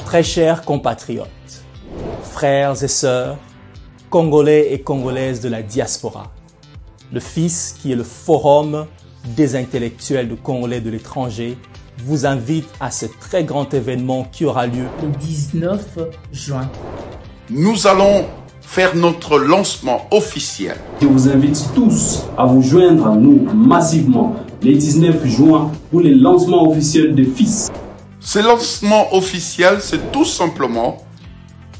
Très chers compatriotes, frères et sœurs, Congolais et Congolaises de la diaspora, le FIS, qui est le Forum des intellectuels de Congolais de l'étranger, vous invite à ce très grand événement qui aura lieu le 19 juin. Nous allons faire notre lancement officiel. Je vous invite tous à vous joindre à nous massivement le 19 juin pour le lancement officiel de FIS. Ce lancement officiel, c'est tout simplement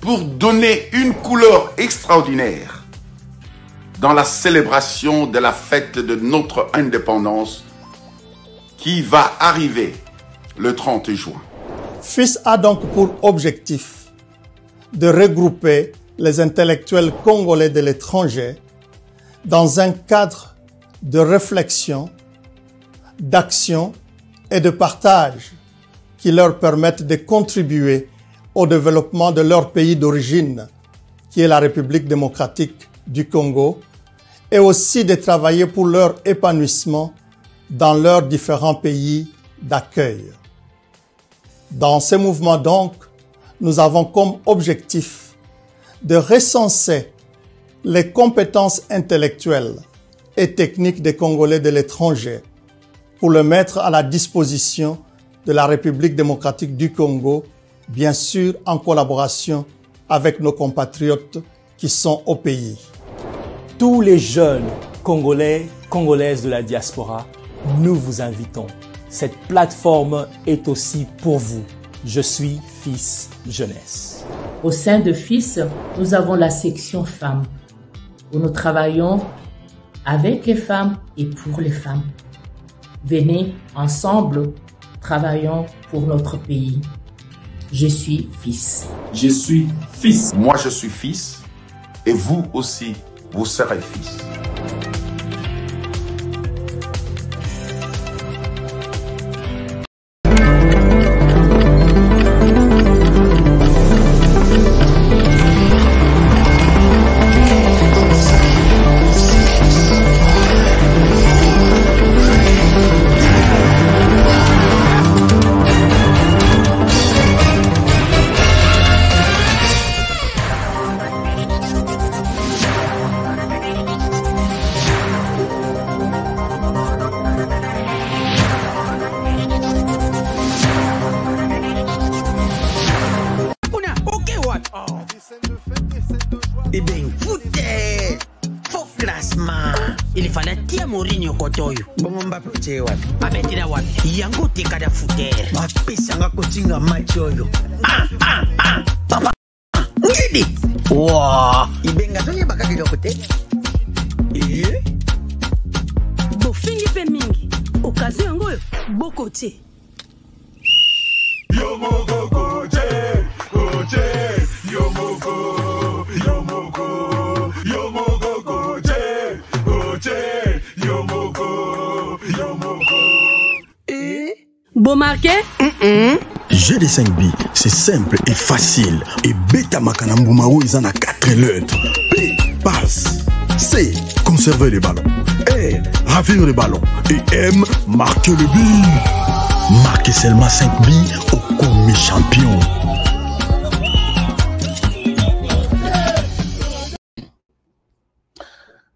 pour donner une couleur extraordinaire dans la célébration de la fête de notre indépendance qui va arriver le 30 juin. FIS a donc pour objectif de regrouper les intellectuels congolais de l'étranger dans un cadre de réflexion, d'action et de partage qui leur permettent de contribuer au développement de leur pays d'origine, qui est la République démocratique du Congo, et aussi de travailler pour leur épanouissement dans leurs différents pays d'accueil. Dans ce mouvement donc, nous avons comme objectif de recenser les compétences intellectuelles et techniques des Congolais de l'étranger pour le mettre à la disposition de la République démocratique du Congo, bien sûr en collaboration avec nos compatriotes qui sont au pays. Tous les jeunes Congolais, Congolaises de la diaspora, nous vous invitons. Cette plateforme est aussi pour vous. Je suis FIS Jeunesse. Au sein de FIS, nous avons la section femmes, où nous travaillons avec les femmes et pour les femmes. Venez ensemble, travaillons pour notre pays. Je suis FIS. Je suis FIS. Moi, je suis FIS et vous aussi, vous serez FIS. Eh bien, foutez! Faut classement. Il fallait tia Mourinho kotoyo. Bongo Mbappé uche wapi? Abetira wapi? Yango teka da foutere. Bapesanga kotinga match oyo. Papa. Ngidi. Wow. Ibenga tonye bakaki kote. Bofingi pe mingi. Okazo yango bokote. Yomoko koche, koche, yomoko, yomoko, yomoko koche, koche, yomoko, yomoko. Bon marqué? Jeu de 5 billes, c'est simple et facile. Et Beta Makanambumao, ils en a 4 lettres. P, passe. C, conserver les ballons. R, ravir les ballons. Et M, marquer le but. Marquez seulement 5 billes au commis champion.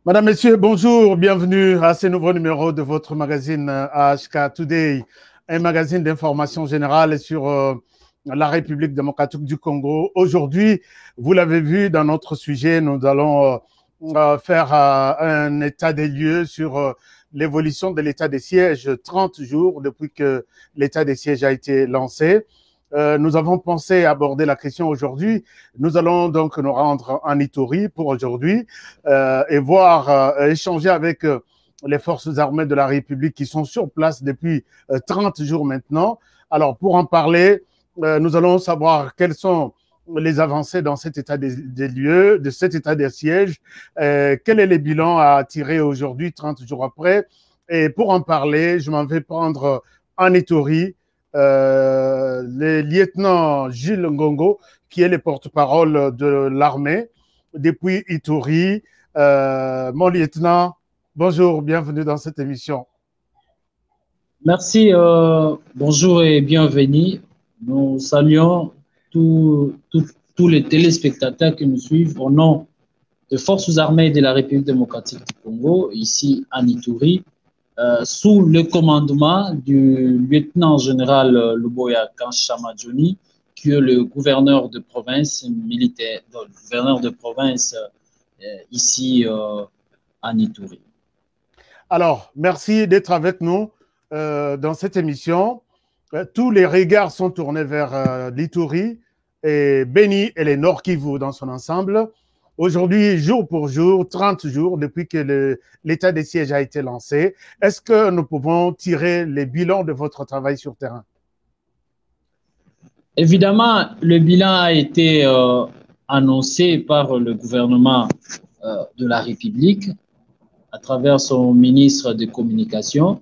Madame, Messieurs, bonjour, bienvenue à ce nouveau numéro de votre magazine AHK Today, un magazine d'information générale sur la République démocratique du Congo. Aujourd'hui, vous l'avez vu dans notre sujet, nous allons faire un état des lieux sur l'évolution de l'état des sièges, 30 jours depuis que l'état des sièges a été lancé. Nous avons pensé aborder la question aujourd'hui. Nous allons donc nous rendre en Ituri pour aujourd'hui et voir, échanger avec les forces armées de la République qui sont sur place depuis 30 jours maintenant. Alors, pour en parler, nous allons savoir quelles sont les avancées dans cet état des lieux, de cet état des sièges, quel est le bilan à tirer aujourd'hui, 30 jours après. Et pour en parler, je m'en vais prendre en Ituri le lieutenant Gilles Ngongo, qui est le porte-parole de l'armée depuis Ituri. Mon lieutenant, bonjour, bienvenue dans cette émission. Merci, bonjour et bienvenue. Nous saluons tous les téléspectateurs qui nous suivent au nom des Forces armées de la République démocratique du Congo, ici à Ituri, sous le commandement du lieutenant-général Luboya Kanshama Johnny, qui est le gouverneur de province militaire, le gouverneur de province ici à Ituri. Alors, merci d'être avec nous dans cette émission. Tous les regards sont tournés vers l'Ituri et Beni et les Nord Kivu dans son ensemble. Aujourd'hui, jour pour jour, 30 jours depuis que l'état de siège a été lancé, est-ce que nous pouvons tirer les bilans de votre travail sur terrain? Évidemment, le bilan a été annoncé par le gouvernement de la République à travers son ministre de Communication.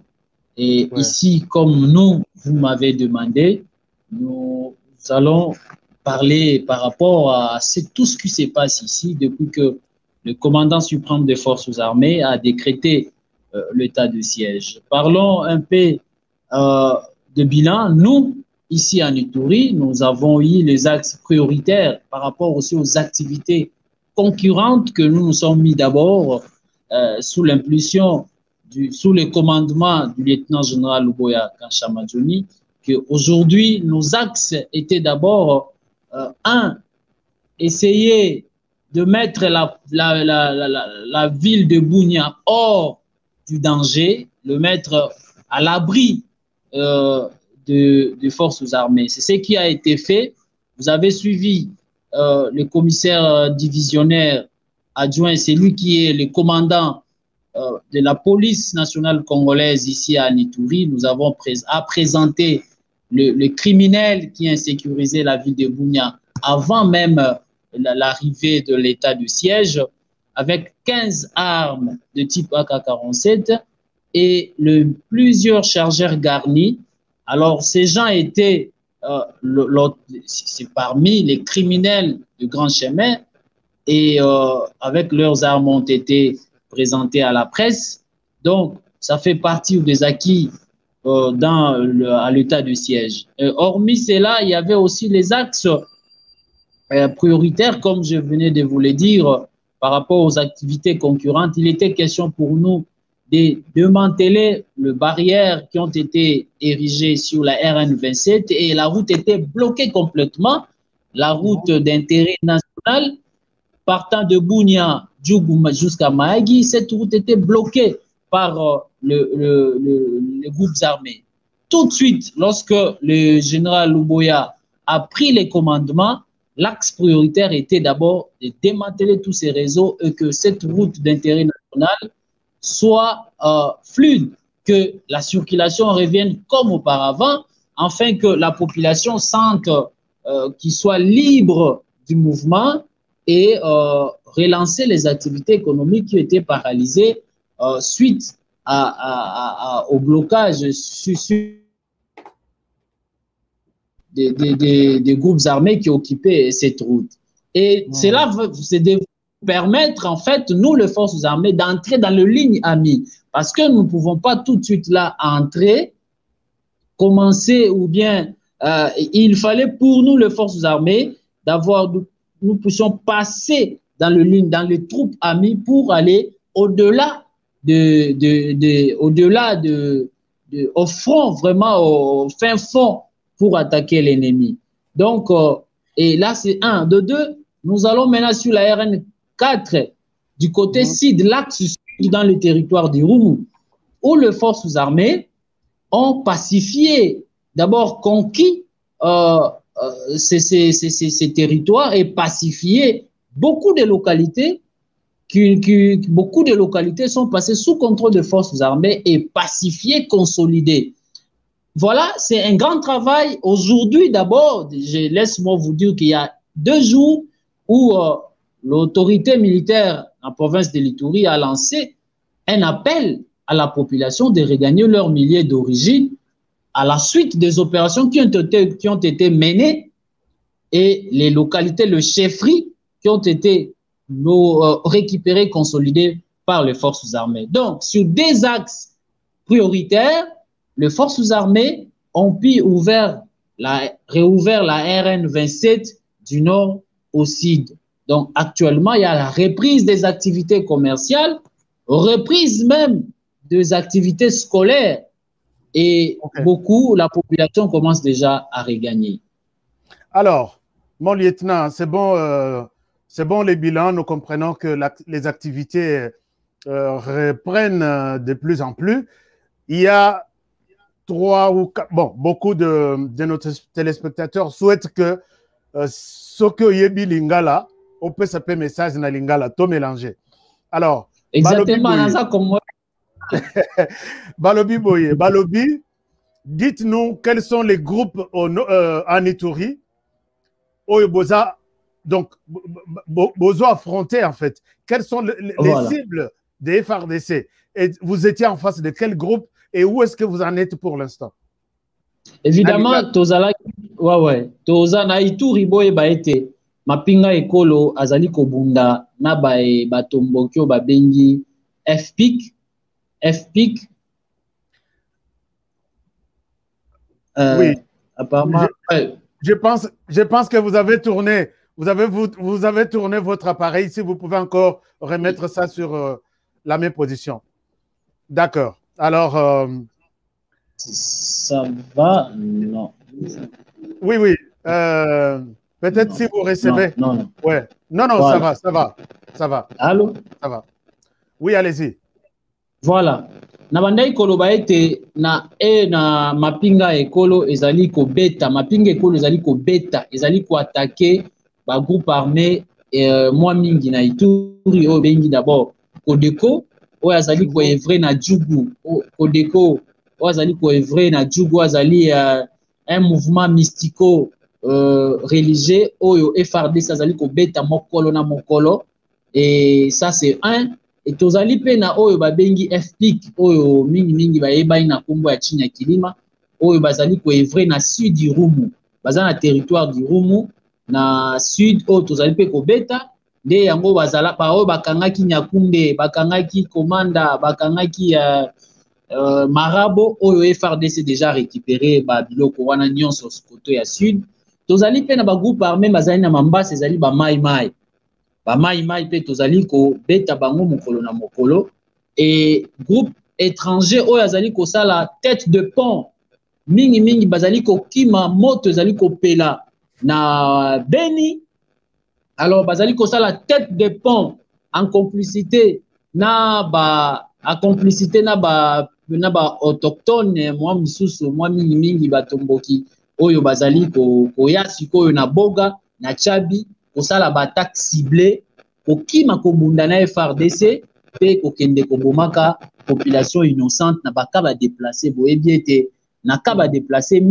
Et ici, comme vous m'avez demandé, nous allons parler par rapport à tout ce qui se passe ici depuis que le commandant suprême des forces armées a décrété l'état de siège. Parlons un peu de bilan. Nous, ici à Ituri, nous avons eu les axes prioritaires par rapport aussi aux activités concurrentes que nous nous sommes mis d'abord sous l'impulsion, sous le commandement du lieutenant-général Luboya Kanshama Johnny, qu'aujourd'hui, nos axes étaient d'abord essayer de mettre la ville de Bunia hors du danger, le mettre à l'abri des forces armées. C'est ce qui a été fait. Vous avez suivi le commissaire divisionnaire adjoint, c'est lui qui est le commandant de la police nationale congolaise ici à Ituri. Nous avons présenté le criminel qui a insécurisé la ville de Bunia avant même l'arrivée de l'état de siège, avec 15 armes de type AK-47 et plusieurs chargeurs garnis. Alors, ces gens étaient c'est parmi les criminels de grand chemin et avec leurs armes ont été présentés à la presse. Donc, ça fait partie des acquis à l'état de siège. Hormis cela, il y avait aussi les axes prioritaires, comme je venais de vous le dire, par rapport aux activités concurrentes. Il était question pour nous de démanteler les barrières qui ont été érigées sur la RN27 et la route était bloquée complètement, la route d'intérêt national partant de Bunia jusqu'à Mahagi. Cette route était bloquée par les groupes armés. Tout de suite, lorsque le général Luboya a pris les commandements, l'axe prioritaire était d'abord de démanteler tous ces réseaux et que cette route d'intérêt national soit fluide, que la circulation revienne comme auparavant, afin que la population sente qu'il soit libre du mouvement et relancer les activités économiques qui étaient paralysées suite au blocage des groupes armés qui occupaient cette route. Et cela c'est de permettre, en fait, nous, les forces armées, d'entrer dans les lignes amies. Parce que nous ne pouvons pas tout de suite là entrer, commencer, ou bien il fallait pour nous, les forces armées, nous puissions passer dans les troupes amies pour aller au-delà au front, vraiment au fin fond, pour attaquer l'ennemi. Donc, et là, c'est un. De deux, nous allons maintenant sur la RN4, du côté sud, l'axe sud dans le territoire du Roumou, où les forces armées ont pacifié, d'abord conquis ces territoires et pacifié beaucoup de localités. Beaucoup de localités sont passées sous contrôle des forces armées et pacifiées, consolidées. Voilà, c'est un grand travail. Aujourd'hui, d'abord, laisse-moi vous dire qu'il y a 2 jours où l'autorité militaire en province de l'Ituri a lancé un appel à la population de regagner leur milieu d'origine à la suite des opérations qui ont été menées et les localités, le chefferie qui ont été récupérées, consolidées par les forces armées. Donc, sur des axes prioritaires, les forces armées ont pu ouvrir réouvert la RN 27 du nord au sud. Donc actuellement, il y a la reprise des activités commerciales, reprise même des activités scolaires. Et beaucoup, la population commence déjà à regagner. Alors, mon lieutenant, c'est bon les bilans, nous comprenons que les activités reprennent de plus en plus. Il y a 3 ou 4, bon, beaucoup de nos téléspectateurs souhaitent que ce que yebi lingala, on peut s'appeler message na lingala, tout mélanger. Alors, exactement, Balobi Boye, Balobi, dites-nous quels sont les groupes en Ituri, Oyoboza, donc, Bozo affronter en fait. Quelles sont les cibles des FRDC? Et vous étiez en face de quel groupe et où est-ce que vous en êtes pour l'instant? Évidemment, Tozala, Toza na Ituri Boye Baete, Mapinga Ekolo, Azali Kobunda, Nabae, Batombokyo, Babengi, FPIC. Oui. Apparemment. Je pense que vous avez tourné. Vous avez tourné votre appareil. Si vous pouvez encore remettre ça sur la même position. D'accord. Alors. Ça va? Non. Oui. Peut-être si vous recevez. Non. Ouais. Non, voilà. Ça va. Allô? Ça va. Oui, allez-y. Voilà. Nabanda ekolo baete na mapinga ekolo ezali ko beta, mapinga ekolo ezali ko beta, ezali ko attaquer ba groupe armé moi mingi na Ituri o bengi d'abord Kodeko o azali ko evrer na Djugu, Kodeko o azali ko evrer na Djugu, azali un mouvement mystico religieux oyo FRDC azali ko beta mokolo na mokolo, et ça c'est un. Et tozali pe na oyo babengi FPIC oyo mingi bayebani na kombo ya Chinya Kilima oyo bazali ko evrer na sud du Rumu, baza na territoire du Rumu na sud oyo tozali pe ko beta nde yango bazala pa oyo bakangaki Nyakunde, bakangaki Komanda, bakangaki Marabo oyo FRDC déjà récupéré ba biloko wana nyonso koto ya sud. Tozali pe na ba groupe armé bazali na Mambasa ezali ba Mai Mai pe tozali ko beta bango mokolo na mokolo, et groupe étranger oyo azali ko sala tête de pont mingi bazali ko kima moto ezali ko pela na Beni. Alors bazali ko sala tête de pont en complicité na ba autochtone moi misusu moi mingi batomboki oyo bazali ko ya sikoyo na Boga na Chabi kosala batak ciblé kokima kobunda na FRDC pe kokende kobomaka population innocente na baka ba déplacer boyebi ete na ka ba déplacer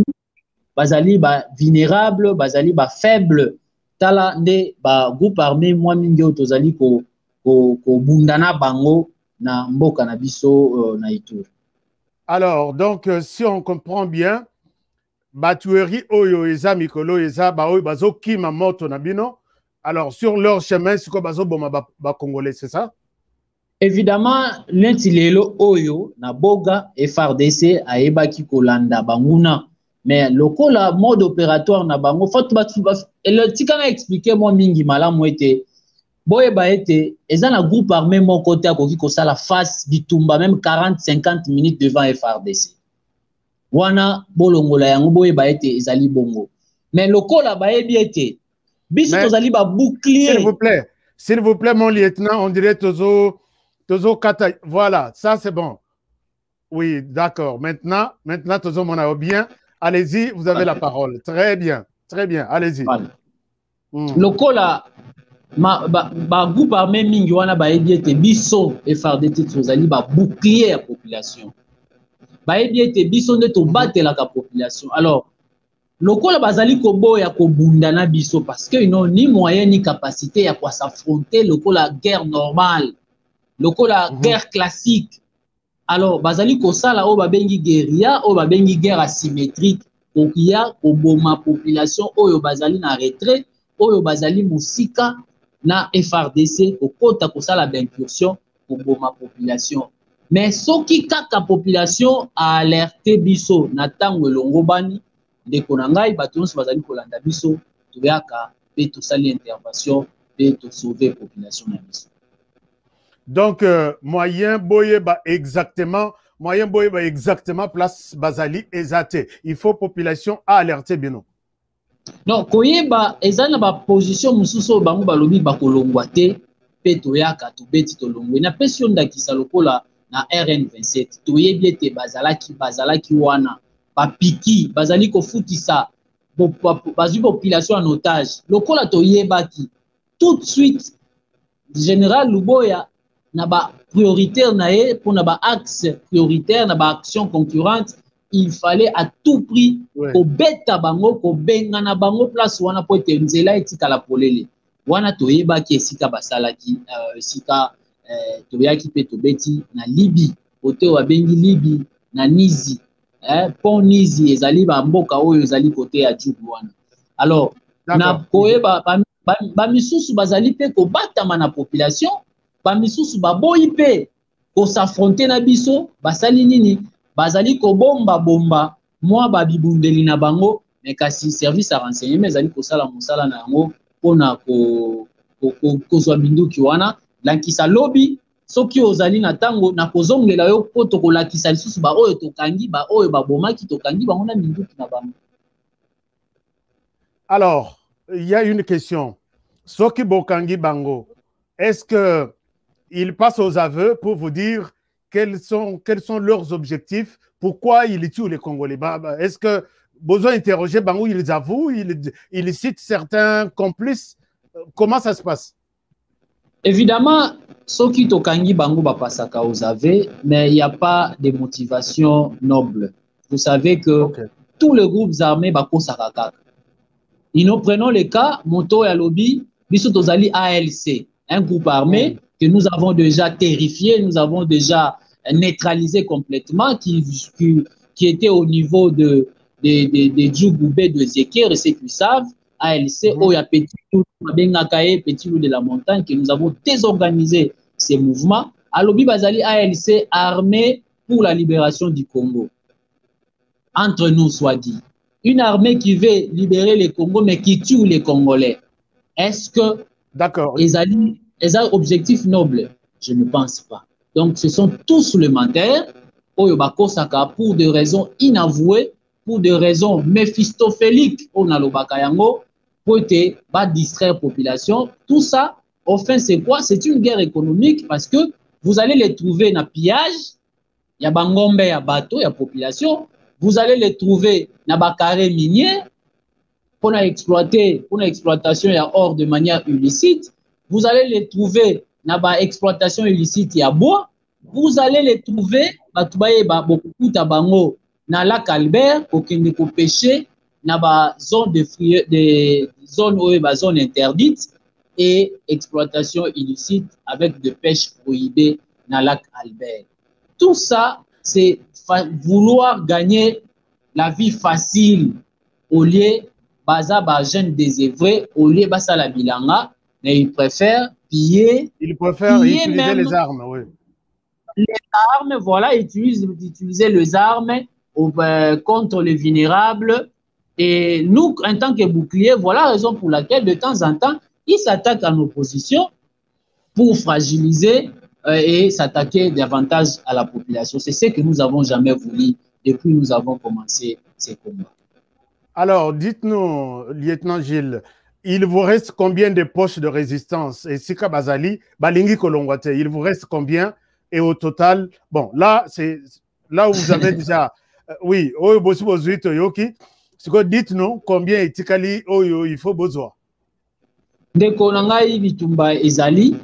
bazali ba vulnérable, bazali ba faible, tala nde ba groupe armé moi mingi tozali ko bunda na bango na mboka na biso na Ituri. Alors donc si on comprend bien, batueri oyo eza mikolo eza ba oyo bazokima moto na bino. Alors, sur leur chemin, c'est quoi bazo boma ba Congolais, c'est ça? Évidemment, l'intilelo oyo na Boga FRDC aebaki kolanda banguna, mais lokola mode opératoire na bango faut le tikana expliquer moi mingi malamu ete boye ba ete eza na groupe armé mon côté akoki kosala face bitumba même 40-50 minutes devant FRDC. Wana bolongola yango boye ba ete ezali bongo. Mais lokola ba ebi ete s'il vous plaît, mon lieutenant, on dirait Tozo Kata. Voilà, ça c'est bon. Oui, d'accord. Maintenant, Tozo Monao, bien. Allez-y, vous avez la parole. Très bien, allez-y. Voilà. Lokola, ba groupe armé mingi wana ba ebiete biso FRDC tozali ba bouclier la population. Ba ebiete biso nde to batela la population. Alors, lokola bazali koboya kobunda na biso parce que ils n'ont ni moyen ni capacité à quoi s'affronter lokola guerre normale, lokola guerre classique. Alors bazali kosala o babengi guérilla o babengi guerre asymétrique kokia koboma population oyo bazali na retrait oyo bazali musika na FRDC kokota kosala d'incursion koboma population. Mais soki kaka population a alerté biso na tango elongo bani ndeko na ngai bato nyonso bazali kolanda biso toyaka pe tosali intervention pe tosauve population na biso. Donc moyen boye ba exactement place bazali ezate. Il faut population alerter bien. Non, koyeba ezali na ba position mususu bango balobi bakolongwa te pe toyaka tobeti tolongwe na pesi ndakisa lokola na RN27 toyebi ete bazalaki wana bapiki bazali kofutisa bazwi population en otage lokola toyebaki tout de suite général Luboya na ba prioritaire na ye pour na ba axe prioritaire na ba action concurrente. Il fallait à tout prix ko beta bango ko benga na bango place wana po ete nzela etikala polele wana toyebaki esika basalaki esika toyaki pe tobeti na Libi ote wa bengi Libi na Nizi pont Nizi ezali ba mboka oyo ezali kote ya Djubu wana. Alors na koyeba ba misusu bazali pe ko batama na population ba misusu baboyi pe ko s'affronter na biso basali nini bazali ko bomba mwa babibundeli na bango mais kasi service à renseignement ezali kosala mosala na yango pona kozwa binduki wana lankisa lobi soki ozali na tango na kozongela yo po tokolakisa lisusu ba oyo tokangi ba oyo babomaki tokangi bango na binduki na bango. Alors il y a une question, soki bokangi bango, est-ce que ils passent aux aveux pour vous dire quels sont leurs objectifs, pourquoi ils tuent les Congolais? Est-ce que besoin d'interroger bango, ils avouent, ils citent certains complices? Comment ça se passe? Évidemment, ceux qui tokangi bango bapasaka aux aveux, mais il n'y a pas de motivation noble. Vous savez que tous les groupes armés bakosaka kaka. Et nous prenons le cas Moto ya Lobi, biso tozali ALC, un groupe armé que nous avons déjà terrifié, nous avons déjà neutralisé complètement, qui était au niveau de Djougoubé, de Zekir, et ceux qui savent, ALC, Oya Petit Loup, Petit Loup de la Montagne, que nous avons désorganisé ces mouvements. Alobi Bazali ALC armé pour la libération du Congo. Entre nous, soit dit. Une armée qui veut libérer le Congo, mais qui tue les Congolais. Est-ce que ils ont objectif noble? Je ne pense pas. Donc, ce sont tous supplémentaires pour des raisons inavouées, pour des raisons méphistophéliques, on a le bakayango, pour distraire la population. Tout ça, enfin, c'est quoi? C'est une guerre économique parce que vous allez les trouver dans le pillage, il y a bangombe, il y a bateau, il y a population. Vous allez les trouver dans le carré minier, pour l'exploitation hors de manière illicite. Vous allez les trouver dans l'exploitation illicite, il y a bois. Vous allez les trouver dans le lac Albert, pour qu'ils ne pêcher dans la zone zone interdite et exploitation illicite avec de pêche prohibée dans le lac Albert. Tout ça, c'est vouloir gagner la vie facile au lieu de jeunes désœuvrés, au lieu de la bilanga, mais ils préfèrent piller. Ils préfèrent utiliser les armes, oui. Les armes, voilà, utiliser les armes contre les vulnérables. Et nous, en tant que bouclier, voilà la raison pour laquelle, de temps en temps, ils s'attaquent à nos positions pour fragiliser et s'attaquer davantage à la population. C'est ce que nous n'avons jamais voulu depuis que nous avons commencé ces combats. Alors, dites-nous, lieutenant Gilles, il vous reste combien de poches de résistance? Et Sika Bazali, Balingi Kolongwate, il vous reste combien? Et au total, bon, là, c'est là où vous avez déjà, oui, dites-nous combien il faut besoin. Ndeko nangai bitumba ezali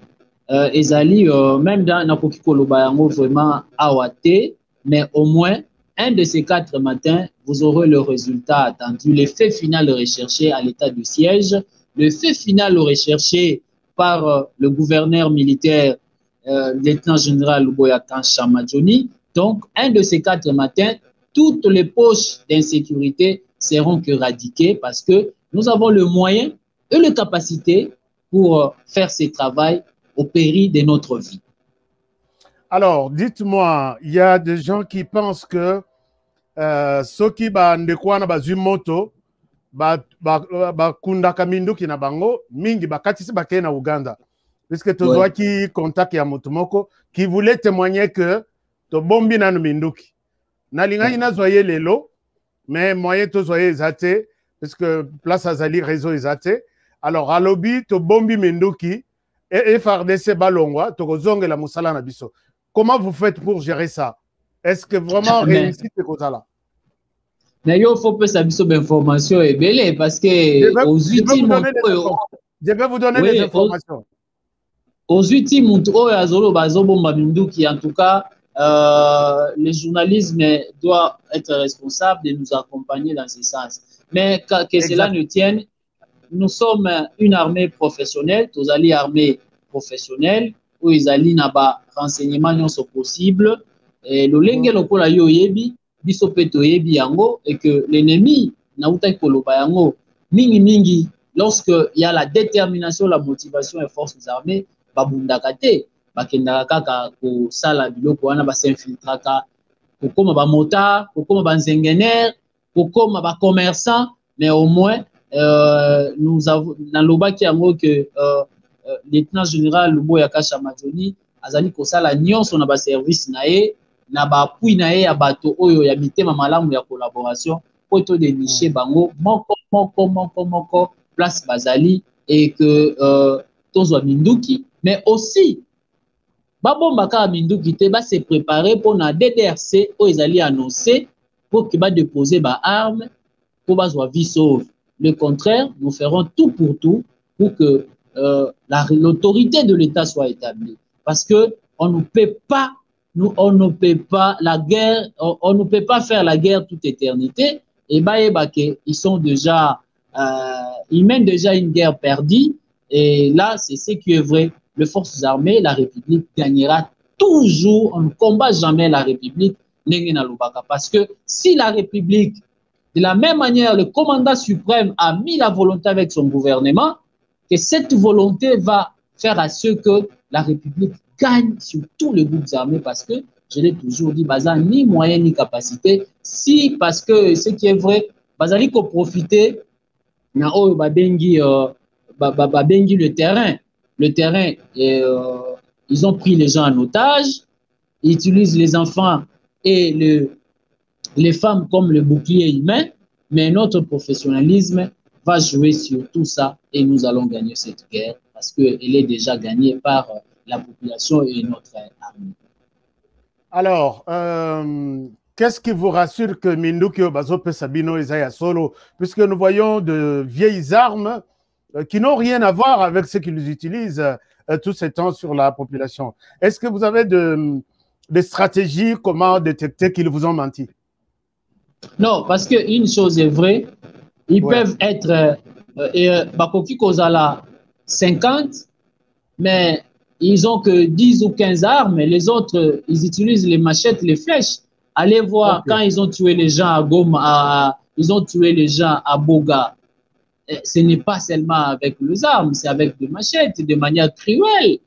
même dans nakoki koloba yango vraiment awate, mais au moins un de ces 4 matins vous aurez le résultat attendu, le fait final recherché à l'état de siège, le fait final recherché par le gouverneur militaire lieutenant général Luboya Kansha Majoni. Donc un de ces 4 matins, toutes les poches d'insécurité seront éradiquées parce que nous avons le moyen et les capacités pour faire ce travail au péril de notre vie. Alors, dites-moi, il y a des gens qui pensent que soki bandeko wana bazwi moto bakundaka minduki na bango mingi bakatisi bakeye na Uganda puisque tozwaki contact ya moto moko qui voulait témoigner que tobombi nanu minduki nalingaki nazwa ye lelo mais moyen tozwa ye eza te puisque place azali réseau eza te alors alobi tobombi minduki et FARDC balongwa tokozongela musala na biso. Comment vous faites pour gérer ça? Est-ce que vraiment réussite est comme ça là? Mais il faut que ça biso d'informations et belé parce que je vais vous donner des informations. Aux ultimes azolo bazobomba minduki en tout cas le journalisme doit être responsable de nous accompagner dans ce sens. Mais que cela ne tienne, nous sommes une armée professionnelle, tous alliés armée professionnelle, où ils allient naba renseignements non sont possibles. Et le lenge lokola yo yebi, biso peto yebi yango, et que l'ennemi na uta koloba yango mingi mingi lorsque il y a la détermination, la motivation et forces armées, babundakate, bakendaka kaka ko sala biloko wana ba s'infiltraka, ko koma ba motard, ko koma ba nzengener, ko koma ba commerçant, mais au moins nous avons dans l'obaki yango que lieutenant général Luboya Kasha Majoni azali kosala nyonso na ba service na ye na ba appui na ye ya bato oyo ya mitema malamu ya collaboration po to dénicher bango moko place bazali et que tozwa minduki mais aussi babomba ka minduki te ba se préparer pour na DDRC oyo ezali annoncé pour que ba déposer ba armes pour bazwa vie sauve. Le contraire, nous ferons tout pour que l'autorité de l'État soit établie. Parce que on ne peut pas, la guerre, on ne peut pas faire la guerre toute éternité. Et ils sont déjà, ils mènent déjà une guerre perdue. Et là, c'est ce qui est vrai. Les forces armées, la République gagnera toujours. On ne combat jamais la République. Parce que si la République, de la même manière, le commandant suprême a mis la volonté avec son gouvernement, que cette volonté va faire à ce que la République gagne sur tous les groupes armés parce que, je l'ai toujours dit, Baza ni moyen ni capacité. Si, parce que ce qui est vrai, Bazali ko profiter, na o babengi le terrain. Le terrain, ils ont pris les gens en otage, ils utilisent les enfants et les femmes comme le bouclier humain, mais notre professionnalisme va jouer sur tout ça et nous allons gagner cette guerre parce qu'elle est déjà gagnée par la population et notre armée. Alors, qu'est-ce qui vous rassure que Minduki Obazope Sabino Isaiah Solo, puisque nous voyons de vieilles armes qui n'ont rien à voir avec ce qu'ils utilisent tout ce temps sur la population? Est-ce que vous avez des stratégies, comment détecter qu'ils vous ont menti? Non, parce qu'une chose est vraie, ils peuvent être Bakoki Kozala 50, mais ils ont que 10 ou 15 armes, et les autres, ils utilisent les machettes, les flèches. Allez voir quand ils ont tué les gens à Goma, ils ont tué les gens à Boga. Ce n'est pas seulement avec les armes, c'est avec des machettes, de manière cruelle.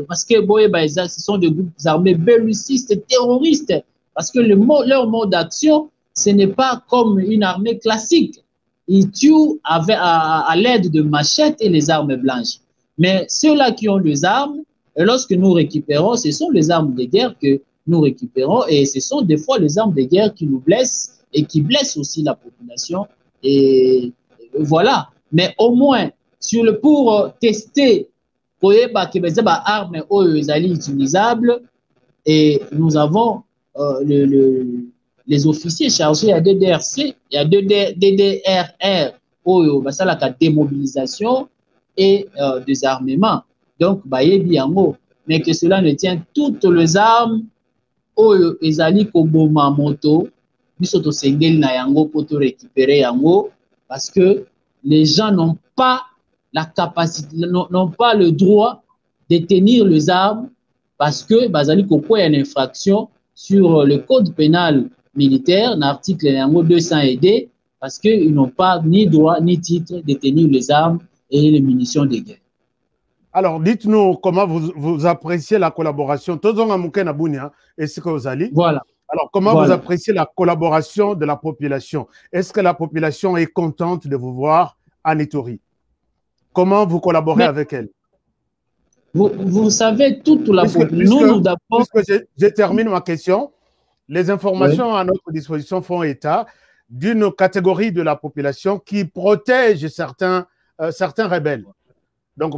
Parce que ce sont des groupes armés bellicistes, terroristes. Parce que leur mode d'action, ce n'est pas comme une armée classique. Ils tuent à l'aide de machettes et les armes blanches. Mais ceux-là qui ont les armes, et lorsque nous récupérons, ce sont les armes de guerre que nous récupérons et ce sont des fois les armes de guerre qui nous blessent et qui blessent aussi la population. Et voilà. Mais au moins, pour tester, pour les armes utilisables, et nous avons les officiers chargés à DDRC et à DDRR, la démobilisation et désarmement. Donc, mais que cela ne tient toutes les armes ezali koboma moto biso to sengeli na yango pour te récupérer yango parce que les gens n'ont pas la capacité, n'ont pas le droit de tenir les armes parce que bazali kokoya une infraction sur le code pénal militaire, l'article 200 parce qu'ils n'ont pas ni droit ni titre de tenir les armes et les munitions de guerre. Alors, dites-nous comment vous appréciez la collaboration. Voilà. Alors, comment Voilà. vous appréciez la collaboration de la population? Est-ce que la population est contente de vous voir à Ituri? Comment vous collaborez avec elle? Vous savez, toute la population, nous d'abord... Puisque je termine ma question, les informations à notre disposition font état d'une catégorie de la population qui protège certains rebelles. Donc,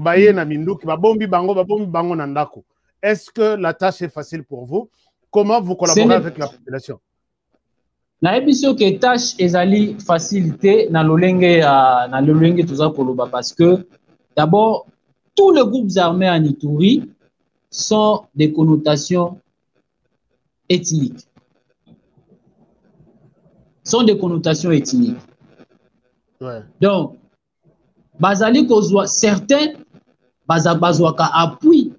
est-ce que la tâche est facile pour vous? Comment vous collaborez avec la population? Naebiso que tâche ezali facilité na lolenge toza koloba parce que d'abord tous les groupes armés en Ituri sont des connotations ethniques. Sont des connotations ethniques. Ouais. Donc, bazali kozwa certains bazwaka appui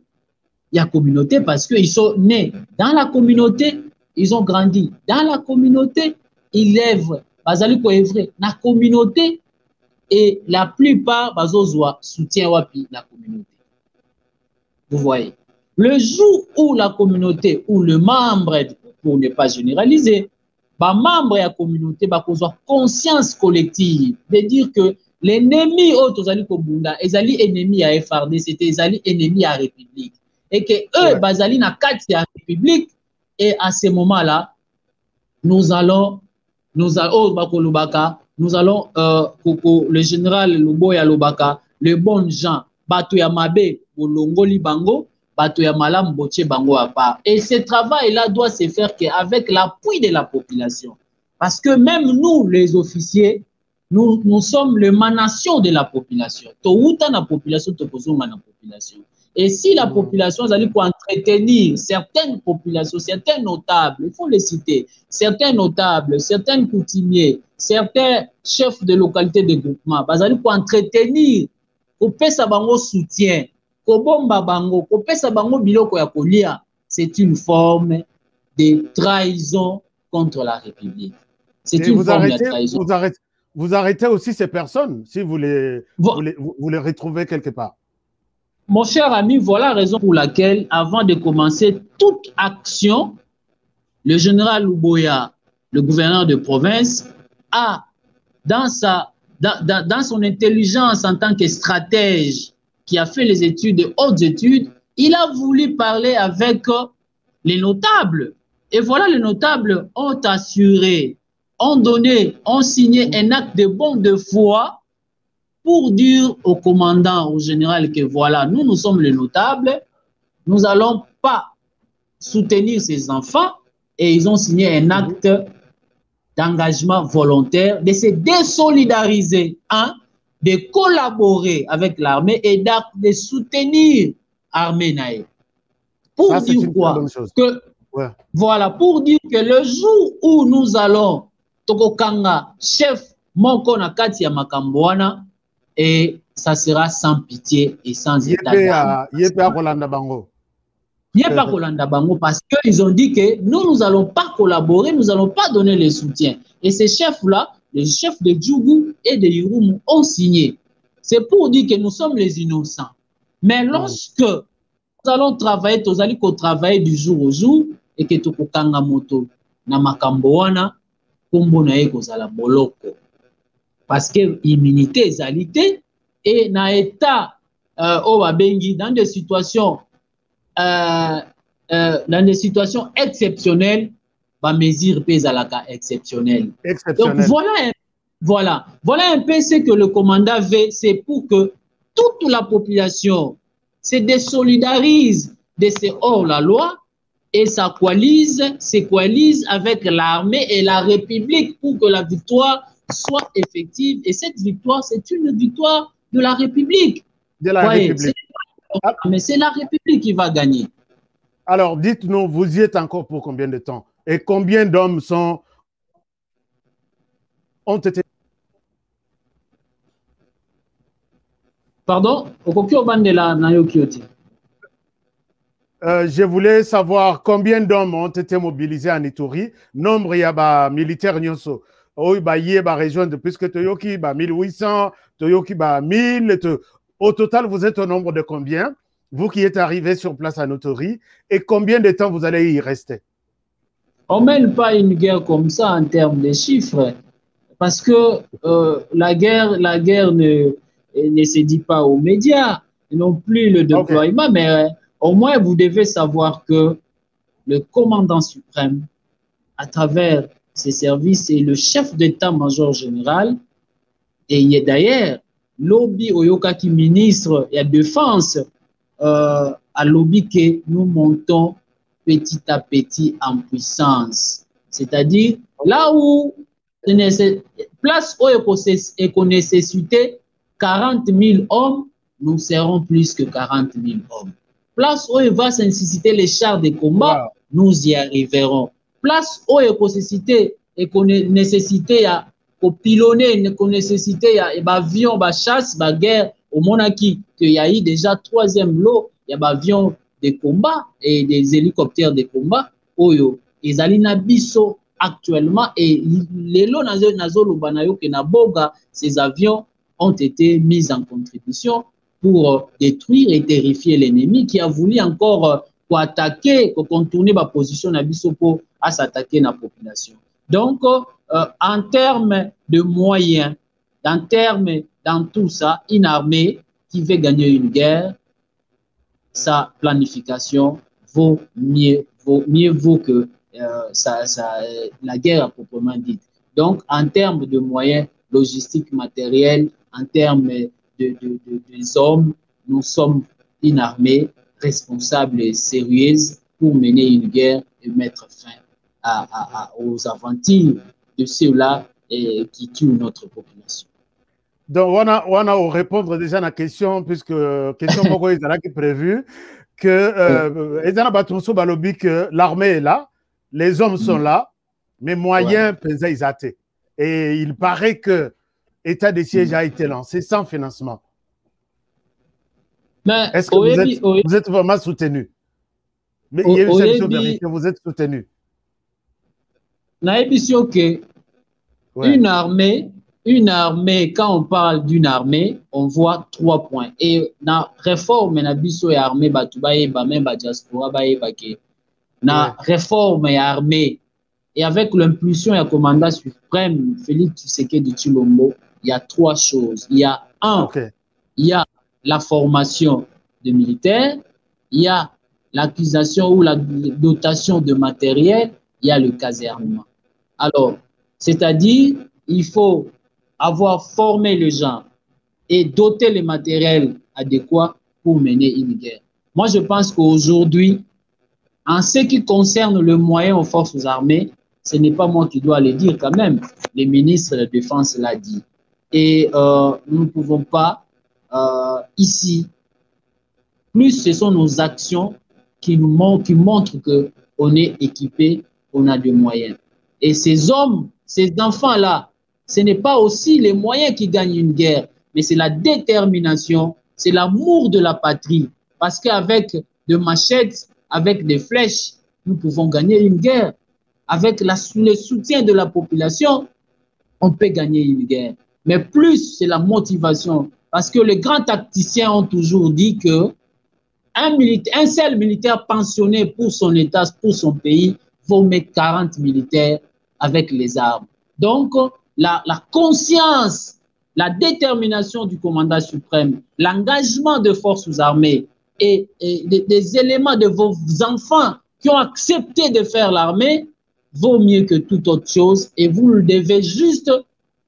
la communauté parce qu'ils sont nés dans la communauté, ils ont grandi dans la communauté, ils lèvent bazali ko evre la communauté et la plupart bazozwa soutien wapi la communauté. Vous voyez, le jour où la communauté ou le membre, pour ne pas généraliser, membre de la communauté va avoir conscience collective de dire que l'ennemi autozali kobunda ezali ennemi à FRD, c'était ezali ennemi à République et que eux bazali na kati ya République et à ce moment-là nous allons le général Luboya Lobaka, le bon Jean bato ya mabe bolongoli bango bato ya malam boche bango à part. Et ce travail-là doit se faire avec l'appui de la population. Parce que même nous, les officiers, nous sommes l'émanation de la population. Touta na population, topozonga na population. Et si la population allait pour entretenir certaines populations, certains notables, il faut les citer, certains notables, certains coutumiers, certains chefs de localité de groupement, allez pour entretenir, pour pesa bango soutien, kobomba bango, pour pesa bango biloko ya kolia, c'est une forme de trahison contre la République. C'est une forme de trahison. Vous arrêtez aussi ces personnes si vous les retrouvez quelque part. Mon cher ami, voilà la raison pour laquelle, avant de commencer toute action, le général Luboya, le gouverneur de province, a, dans son intelligence en tant que stratège, qui a fait les études, de hautes études, il a voulu parler avec les notables. Et voilà, les notables ont assuré, ont donné, ont signé un acte de bon de foi pour dire au commandant, au général que voilà, nous sommes les notables, nous n'allons pas soutenir ces enfants et ils ont signé un acte d'engagement volontaire, de se désolidariser, de collaborer avec l'armée et de soutenir l'armée naïe. Pour dire quoi? Voilà, pour dire que le jour où nous allons, Tokokanga, chef, Moko Nakati ya Makambouana, et ça sera sans pitié et sans état d'âme. Pas Rolanda Bango parce qu'ils ont dit que nous n'allons pas collaborer, nous n'allons pas donner le soutien. Et ces chefs-là, les chefs de Djougou et de Yurumu ont signé. C'est pour dire que nous sommes les innocents. Mais lorsque nous allons travailler, nous allons travailler du jour au jour et que Tokokanga Moto na Makambouana, Kombo na Ekozala Boloko. Parce que l'immunité est alité et dans l'état dans des situations exceptionnelles, ma mesure pèse à la cas exceptionnelle. Donc voilà un peu ce que le commandant veut, c'est pour que toute la population se désolidarise de ce hors-la-loi et se coalise avec l'armée et la République pour que la victoire soit effective. Et cette victoire, c'est une victoire de la République. Mais c'est la République qui va gagner. Alors, dites-nous, vous y êtes encore pour combien de temps? Et combien d'hommes ont été... Pardon? Je voulais savoir combien d'hommes ont été mobilisés en Ituri. Nombre, il y a militaires nyonso. Oui, région de plus que Toyoki, 1800, Toyoki, 1000. Au total, vous êtes au nombre de combien? Vous qui êtes arrivé sur place à Ituri, et combien de temps vous allez y rester? On ne mène pas une guerre comme ça en termes de chiffres, parce que la guerre ne se dit pas aux médias, non plus le déploiement, mais au moins vous devez savoir que le commandant suprême, à travers ses services, est le chef d'état-major général, et il est d'ailleurs lobby Oyoka qui ministre de la Défense à lobby que nous montons petit à petit en puissance. C'est-à-dire, là où place où il nécessité 40 000 hommes, nous serons plus que 40 000 hommes. Place où il va nécessiter les chars de combat, nous y arriverons. Place où il nécessité pour pilonner, il nécessité avion, chasse, guerre, au Monaki, qu'il y a eu déjà 3e lot, il y a avions de combat et des hélicoptères de combat, Oyo, ils alina biso actuellement, et les lots ces avions ont été mis en contribution pour détruire et terrifier l'ennemi qui a voulu encore attaquer, pour contourner ma position pour s'attaquer à la population. Donc, en termes de moyens, dans tout ça, une armée qui veut gagner une guerre, sa planification vaut mieux que la guerre à proprement dite. Donc, en termes de moyens logistiques, matériels, en termes des hommes, nous sommes une armée responsable et sérieuse pour mener une guerre et mettre fin aux aventures de ceux-là qui tuent notre population. Donc, on a répondre déjà à la question, puisque question qui est prévue, que l'armée est là, les hommes sont là, mais moyens pesaient ils athées. Et il paraît que l'état de siège a été lancé sans financement. Est-ce que vous êtes vraiment soutenu? Mais il y a une seule vérité, vous êtes soutenu. Une armée, quand on parle d'une armée, on voit 3 points. Et la réforme, na biso et armée, même diaspora, na réforme et armée, et avec l'impulsion et commandant suprême, Félix Tshisekedi Tshilombo, il y a 3 choses. Il y a il y a la formation de militaires, il y a l'accusation ou la dotation de matériel, il y a le casernement. Alors, c'est-à-dire, il faut avoir formé les gens et doter les matériels adéquats pour mener une guerre. Moi, je pense qu'aujourd'hui, en ce qui concerne le moyen aux forces armées, ce n'est pas moi qui dois le dire quand même. Le ministre de la Défense l'a dit. Et nous ne pouvons pas, ici, plus ce sont nos actions qui montrent qu'on est équipé, qu'on a des moyens. Et ces hommes, ces enfants-là, ce n'est pas aussi les moyens qui gagnent une guerre, mais c'est la détermination, c'est l'amour de la patrie. Parce qu'avec des machettes, avec des flèches, nous pouvons gagner une guerre. Avec le soutien de la population, on peut gagner une guerre. Mais plus, c'est la motivation. Parce que les grands tacticiens ont toujours dit que un seul militaire pensionné pour son État, pour son pays, vaut mettre 40 militaires avec les armes. Donc, la conscience, la détermination du commandant suprême, l'engagement des forces armées et des éléments de vos enfants qui ont accepté de faire l'armée vaut mieux que toute autre chose, et vous le devez juste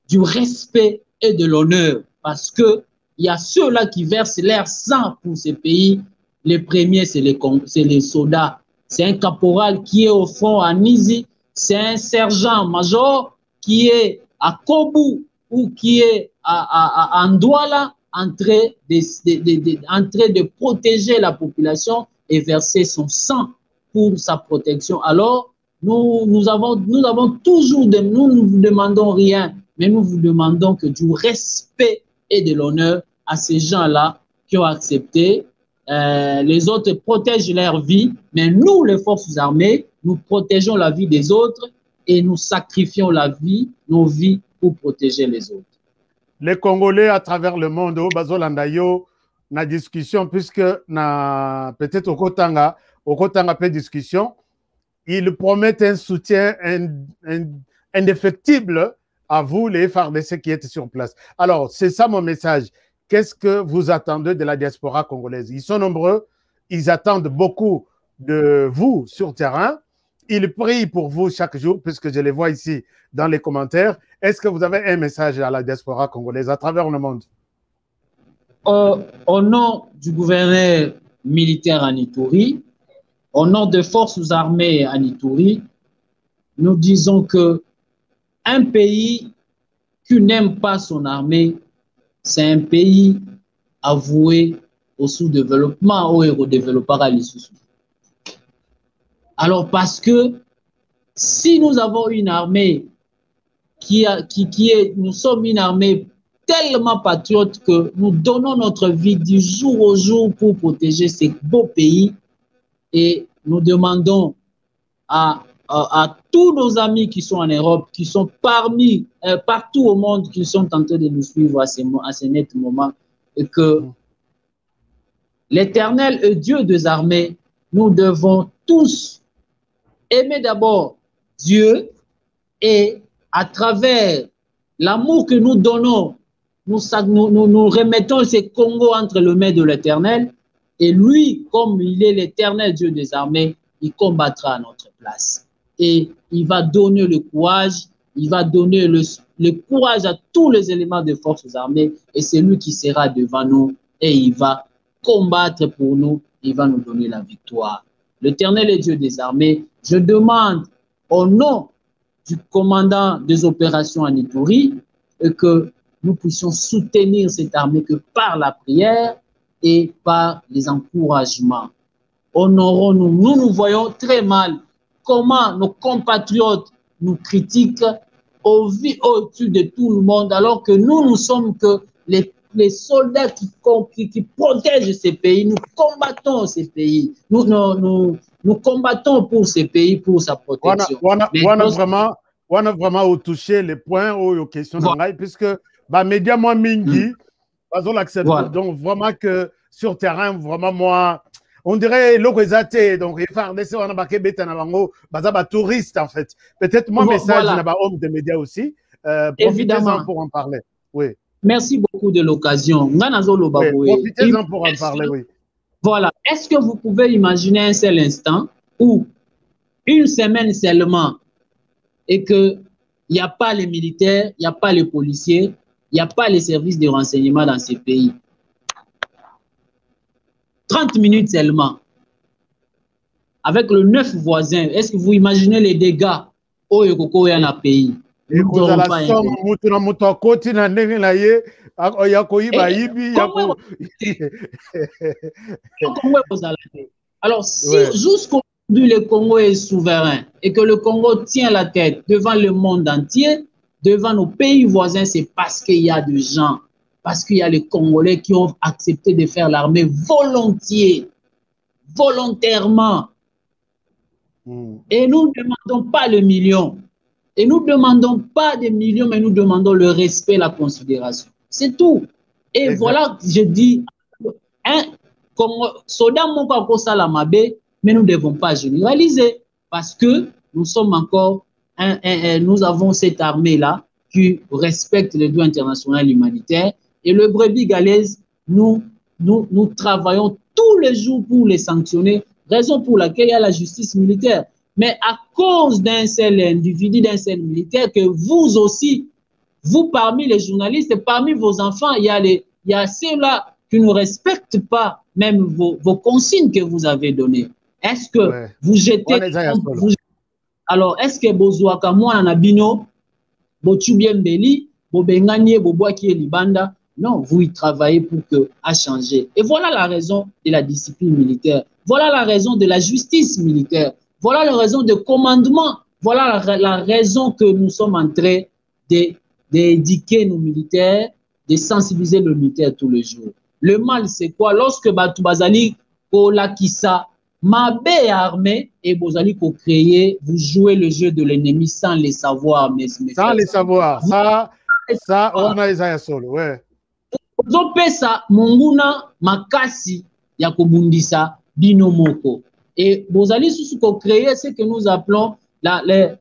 du respect et de l'honneur, parce que il y a ceux-là qui versent leur sang pour ces pays. Les premiers, c'est les soldats. C'est un caporal qui est au front à Nizi, c'est un sergent-major qui est à Kobu ou qui est à Ndouala en train de protéger la population et verser son sang pour sa protection. Alors, nous avons toujours, nous ne vous demandons rien, mais nous vous demandons que du respect et de l'honneur à ces gens-là qui ont accepté. Les autres protègent leur vie, mais nous, les forces armées, nous protégeons la vie des autres et nous sacrifions nos vies pour protéger les autres. Les Congolais à travers le monde, au Bazolandayo, na discussion, puisque peut-être au Kotanga peu discussion, ils promettent un soutien indéfectible à vous, les FARDC qui êtes sur place. Alors, c'est ça mon message. Qu'est-ce que vous attendez de la diaspora congolaise? Ils sont nombreux, ils attendent beaucoup de vous sur terrain. Ils prient pour vous chaque jour, puisque je les vois ici dans les commentaires. Est-ce que vous avez un message à la diaspora congolaise à travers le monde? Au nom du gouverneur militaire en Ituri, au nom des forces armées en Ituri, nous disons que un pays qui n'aime pas son armée, c'est un pays avoué au sous-développement, au héros-développement à l'issue. Alors, parce que si nous avons une armée nous sommes une armée tellement patriote que nous donnons notre vie du jour au jour pour protéger ces beaux pays, et nous demandons à tous nos amis qui sont en Europe, qui sont partout au monde, qui sont en train de nous suivre à ce net moment, et que l'Éternel est Dieu des armées. Nous devons tous aimer d'abord Dieu, et à travers l'amour que nous donnons, nous remettons ces Congos entre les mains de l'Éternel, et lui, comme il est l'Éternel Dieu des armées, il combattra à notre place. Et il va donner le courage, il va donner le courage à tous les éléments des forces armées, et c'est lui qui sera devant nous, et il va combattre pour nous, il va nous donner la victoire. L'Éternel est Dieu des armées. Je demande au nom du commandant des opérations en Ituri que nous puissions soutenir cette armée que par la prière et par les encouragements. Honorons-nous. Nous voyons très mal comment nos compatriotes nous critiquent au-dessus de tout le monde, alors que nous sommes que les soldats qui protègent ces pays. Nous combattons ces pays. Nous combattons pour ces pays, pour sa protection. On a vraiment touché les points aux questions de puisque les médias moins mingi, l'acceptent. Donc vraiment que sur terrain, vraiment moi, on dirait l'Okwezate, donc les FARDC, on a marqué Betanabango, touriste en fait. Peut-être mon message n'a pas homme des médias aussi. Évidemment pour en parler. Oui. Merci beaucoup de l'occasion. Profitez-en pour en parler, oui. Voilà. Est-ce que vous pouvez imaginer un seul instant où une semaine seulement et qu'il n'y a pas les militaires, il n'y a pas les policiers, il n'y a pas les services de renseignement dans ces pays? 30 minutes seulement. Avec le 9 voisins, est-ce que vous imaginez les dégâts au Yoko dans le pays? Et vous avez la somme, alors, si jusqu'au bout le Congo est souverain et que le Congo tient la tête devant le monde entier, devant nos pays voisins, c'est parce qu'il y a des gens, parce qu'il y a les Congolais qui ont accepté de faire l'armée volontairement. Et nous ne demandons pas le million. Et nous ne demandons pas des millions, mais nous demandons le respect, la considération. C'est tout. Et exact. Voilà, je dis, mais nous ne devons pas généraliser parce que nous sommes encore, nous avons cette armée-là qui respecte les droits internationaux humanitaires. Et le brebis galaise, nous travaillons tous les jours pour les sanctionner, raison pour laquelle il y a la justice militaire. Mais à cause d'un seul individu, d'un seul militaire, que vous aussi, vous parmi les journalistes, parmi vos enfants, il y a ceux-là qui ne respectent pas même vos consignes que vous avez données. Est-ce que vous jetez... Alors, est-ce que Bozouaka, moi, Nabino, Botubiembeli, Bobenganie, Boboaki et Libanda, non, vous y travaillez pour que à changer. Et voilà la raison de la discipline militaire. Voilà la raison de la justice militaire. Voilà la raison de commandement. Voilà la raison que nous sommes en train d'éduquer nos militaires, de sensibiliser nos militaires tous les jours. Le mal, c'est quoi? Lorsque Batubazali, Kolakisa, Mabé armé et Bozali ko créer, vous jouez le jeu de l'ennemi sans les savoir. Sans les savoir. Ça, on a Isaiah Solo, ouais. Zopesa Monguna Makasi Yakobundisa Binomoko. Et vous allez créer ce que nous appelons,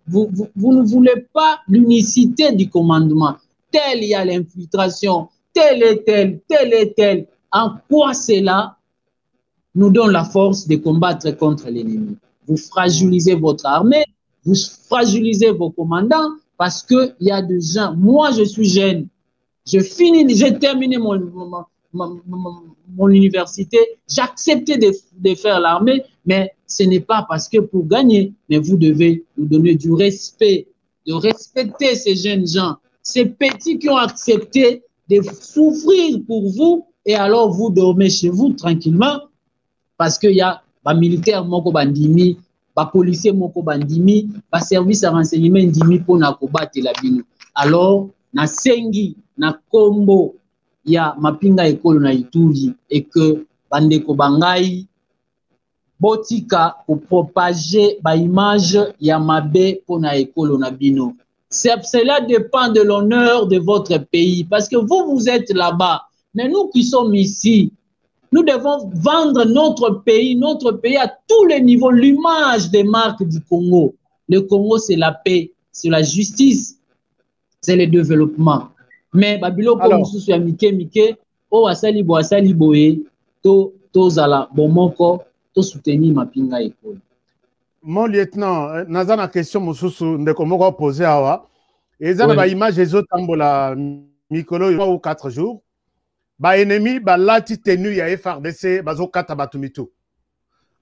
vous ne voulez pas l'unicité du commandement. Tel il y a l'infiltration, tel et tel, tel et tel. En quoi cela nous donne la force de combattre contre l'ennemi? Vous fragilisez votre armée, vous fragilisez vos commandants parce qu'il y a des gens. Moi, je suis jeune. J'ai terminé mon université. J'ai accepté de faire l'armée, mais ce n'est pas parce que pour gagner, mais vous devez nous donner du respect, de respecter ces jeunes gens, ces petits qui ont accepté de souffrir pour vous, et alors vous dormez chez vous tranquillement parce qu'il y a des militaires moko bandimi, des policiers moko bandimi, des services de renseignement bandimi pour na kobattre la bino. Alors na sengi na kombo ya mapinga ekolo na Ituri et que bandeko bangai botika pour propager ba image ya mabe pour na ekolo na bino. Cela dépend de l'honneur de votre pays parce que vous êtes là-bas, mais nous qui sommes ici, nous devons vendre notre pays à tous les niveaux, l'image des marques du Congo. Le Congo, c'est la paix, c'est la justice, c'est le développement. Mais Babilo comme sous mike o asali boye to zala bomoko to soutenir mapinga ekolo. Mon lieutenant, naza na question mususu ndeko moko poser awa. Ezana ba image ezotambola mikolo ou 4 jours. Ba ennemi ba lati tenu ya FRDC bazo kata batumitu.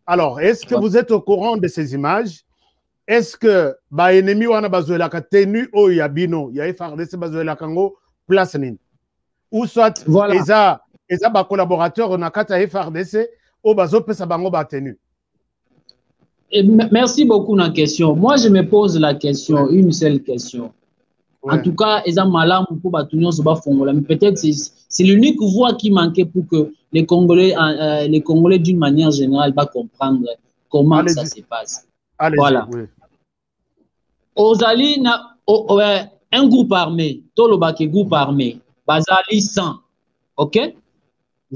Alors, est-ce que vous êtes au courant de ces images? Est-ce que ba ennemi wana bazoela ka tenu o ya bino ya FRDC bazoela kango place nini? Ou soit eza ba collaborateur na kata FRDC o bazo pesa bango ba tenu? Merci beaucoup na question. Moi je me pose la question, une seule question. En tout cas, eza malam pour batunyo so ba fongola, mais peut-être c'est l'unique voie qui manquait pour que les Congolais d'une manière générale va comprendre comment ça se passe. Voilà. Oui. Ozali na un groupe armé, tolobake groupe armé, bazali 100. OK?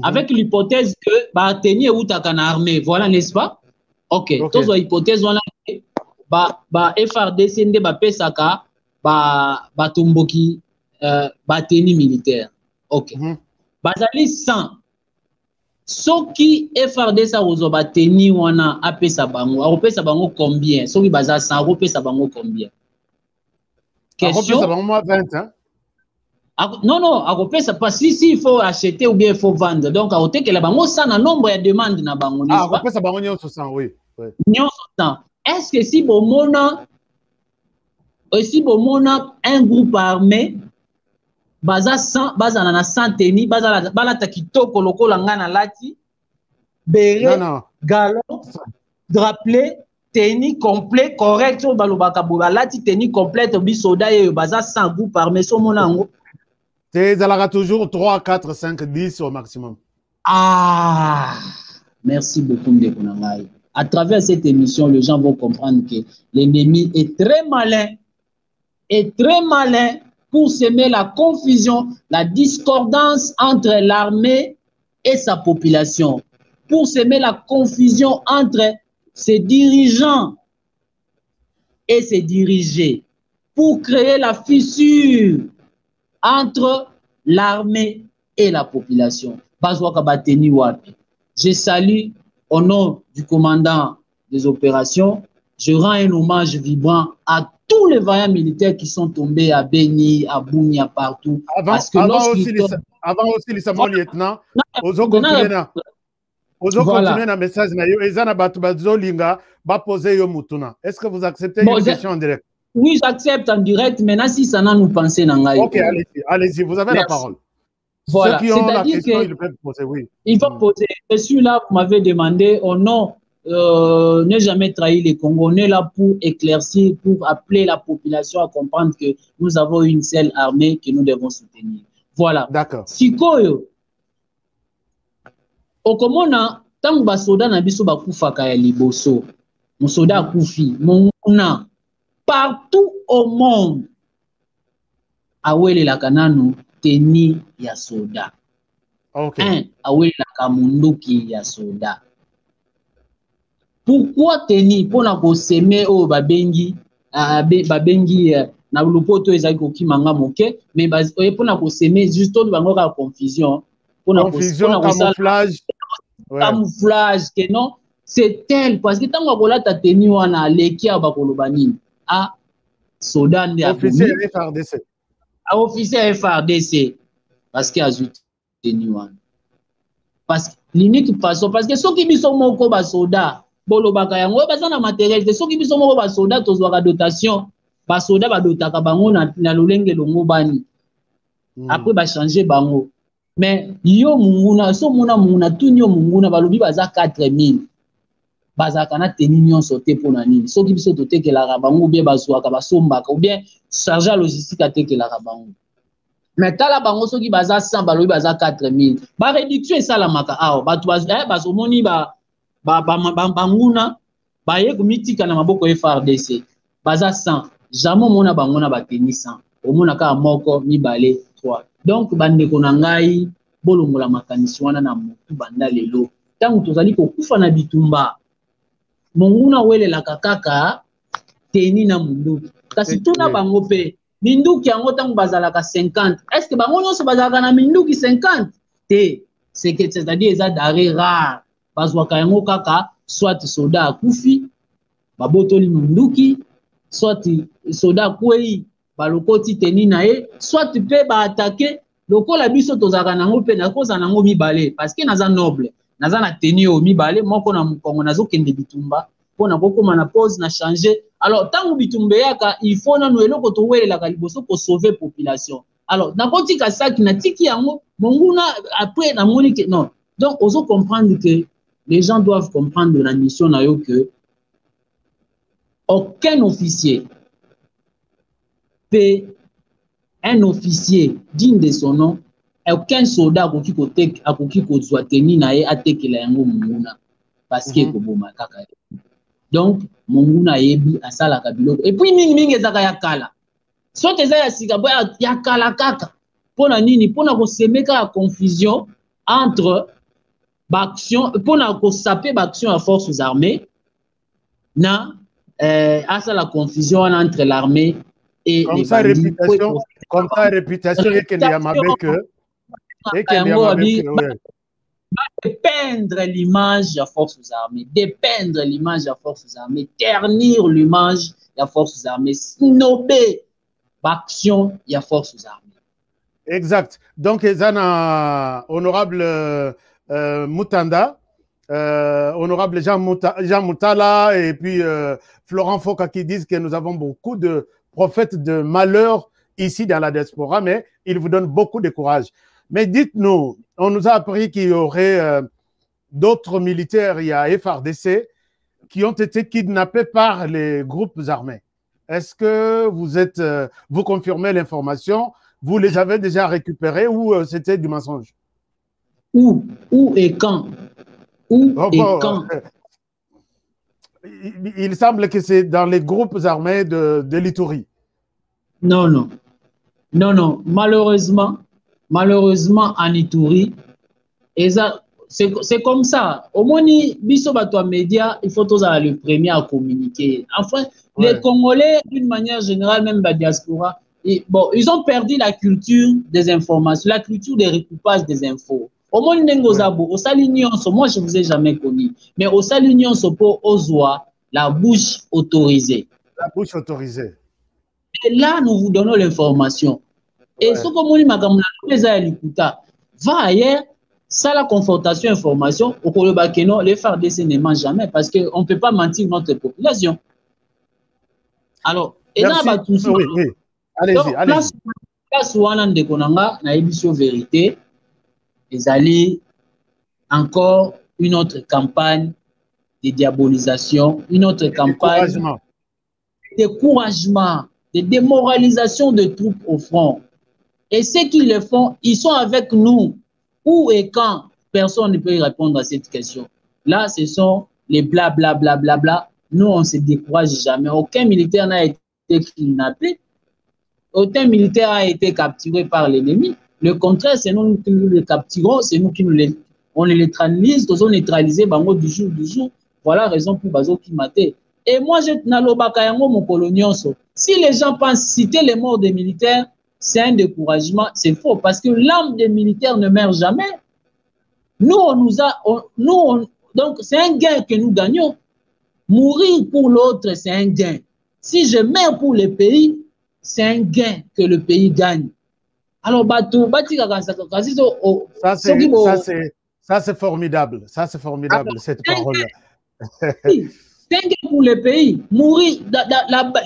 Avec l'hypothèse que ba tenir outaka na armée, voilà, n'est-ce pas? OK. Tozo hypothèse wana ba FRDC nde ba pesaka ba tomboki ba tenir militaire. OK. Bazali 100. Soki FRDC ozo ba tenir wana apesa bango combien? Soki baza 100 apesa bango combien? Question. Apesa bango 20 hein? Non, apesa pas si il faut acheter ou bien il faut vendre. Donc à côté que la bango ça na nombre de demandes na bango, n'est-ce pas? Apesa bango nyonso 100, oui. Nyonso 100. Est-ce que si bomona un groupe armé baza 100 baza na 100 teni baza balata kitoko lokola ngana lati beret galon drapelet teni complet correct so balobaka balati teni complète bisoda ye baza 100 groupe armé so mona ngo ezalaka toujours 3 4 5 10 au maximum. Ah, merci beaucoup ndeko na ngai. À travers cette émission, les gens vont comprendre que l'ennemi est très malin pour semer la confusion, la discordance entre l'armée et sa population, pour semer la confusion entre ses dirigeants et ses dirigés, pour créer la fissure entre l'armée et la population. Je salue au nom du commandant des opérations, je rends un hommage vibrant à tous les vaillants militaires qui sont tombés à Beni, à Bounia, partout. Avant aussi les Samuel lieutenant, ozo continuer na message na yo ezana batu bazolinga ba poser yo mutuna. Est-ce que vous acceptez une question en direct? Oui, j'accepte en direct, mais si ça n'a nous pensé nangai. OK, allez-y, vous avez la parole. Voilà, ceux qui ont la question, ils peuvent poser, oui. Il faut poser. Je suis là, vous m'avez demandé, oh non, ne jamais trahir les Congolais. On est là pour éclaircir, pour appeler la population à comprendre que nous avons une seule armée que nous devons soutenir. Voilà. D'accord. Sikoyo, okomona, tango basoda na biso bakufaka ya liboso, musoda akufi, mona, partout au monde, awele la kananu, teni ya soda. Okay. Awele la kamunduki ya soda. Pourquoi tenir pour na ko semer au babengi babengi na lupoto ezaki ko kimanga moke mais pour na ko semer juste to bango ka confusion pour na camouflage que non c'est tel parce que tango kola ta tenir wana leki abakoloba nini a soda ndi officier FRDC officier FRDC parce que azut tenir wana parce que l'unique façon parce que soki biso moko ba soda bolobaka yango baza na matériel te soki biso moko ba soda tozwaka dotation ba soda ba dotaka bango na lolenge longo bani après ba changer bango mais yo munguna so mona munguna tunyo munguna balobi baza 4000 baza kana teni nyonso te pona nini soki biso totekelaka bango bien bazwaka basombaka ou bien charge logistique atekelaka bango mais tala bango soki baza 100 balobi baza 4000 ba réduction esalamaka awa bato bazomoni banguna baye komitika na maboko FRDC baza 100 jamais mona bango na bateni 100 omona kaka moko mibale 3 donc bandeko na ngai bolongola makanisi wana na motu banda lelo tango tozali kokufa na bitumba monguna welelaka kaka teni na munduki kasi tuna bango pe minduki yango tango bazalaka 50 est-ce que bango nyonso bazalaka na minduki 50 te c'est-à-dire eza d'arrêt rare bazwaka yango kaka soit soda akufi babotoli munduki soit soda akwei balokoti teni na ye soit pe baattake lokola biso tozalaka nango mpe nakoza nango mibale parce que naza noble naza na teni oyo mibale moko na mokongo nazokende bitumba mpo na kokoma na pause na changer alors tango bitumba eyaka il faut nanu eloko towelelaka liboso kosauve population alors nakotika saki natiki yango monguna après namoni ke non donc ozo comprendre que les gens doivent comprendre la mission na yo que aucun officier peut un officier digne de son nom aucun soldat akoki kozwa teni na ye atekela yango monguna parce que koboma kaka donc monguna yebi asalaka biloko et puis mingi ezaka ya kala soki eza ya sika bo ya kala kaka mpona nini mpona kosemeka ya confusion entre baction mpona kosape baction ya forces armées na asala confusion wana entre l'armée et comme les ça bandits comme ça réputation ekende ya mabe que dépeindre l'image des forces armées, dépeindre l'image des forces armées, ternir l'image des forces armées, snober l'action des forces armées. Exact. Donc, Zana, honorable Mutanda, honorable Jean Moutala et puis Florent Foka qui disent que nous avons beaucoup de prophètes de malheur ici dans la diaspora, mais ils vous donnent beaucoup de courage. Mais dites-nous, on nous a appris qu'il y aurait d'autres militaires, il y a FRDC, qui ont été kidnappés par les groupes armés. Est-ce que vous confirmez l'information? Vous les avez déjà récupérés ou c'était du mensonge? Où et quand? Quand? Il semble que c'est dans les groupes armés de l'Ituri. Non. Malheureusement, en Ituri, c'est comme ça. Au moins, biso bato média, il faut tous aller le premier à communiquer. Enfin, les Congolais, d'une manière générale, même la diaspora, ils ont perdu la culture des informations, la culture des recoupage des infos. Au moins, au Salignon, moi, je ne vous ai jamais connu. Mais au Salignon, pour Ozoa, la bouche autorisée. La bouche autorisée. Et là, nous vous donnons l'information. Et ce que va ailleurs, ça la confrontation information, au Kolobakeno, les FARDC ne mentent jamais parce qu'on ne peut pas mentir notre population. Alors, et là, allez-y. Place où on a des konanga, na émission vérité, ils allaient encore une autre campagne de diabolisation, une autre campagne de découragement, de démoralisation de troupes au front. Et ceux qui le font, ils sont avec nous. Où et quand? Personne ne peut y répondre à cette question. Là, ce sont les blablabla. Nous, on ne se décourage jamais. Aucun militaire n'a été kidnappé. Aucun militaire a été capturé par l'ennemi. Le contraire, c'est nous qui les capturons, c'est nous qui on les neutralise, nous neutralisés bango du jour. Voilà la raison pour Bazo qui maté. Et moi, je n'alobaka yango mon colonionso. Si les gens pensent citer les morts des militaires, c'est un découragement, c'est faux, parce que l'âme des militaires ne meurt jamais. Nous, donc c'est un gain que nous gagnons. Mourir pour l'autre, c'est un gain. Si je meurs pour le pays, c'est un gain que le pays gagne. Alors, ça c'est formidable. Ça c'est formidable, cette parole-là. C'est un gain pour le pays. Mourir,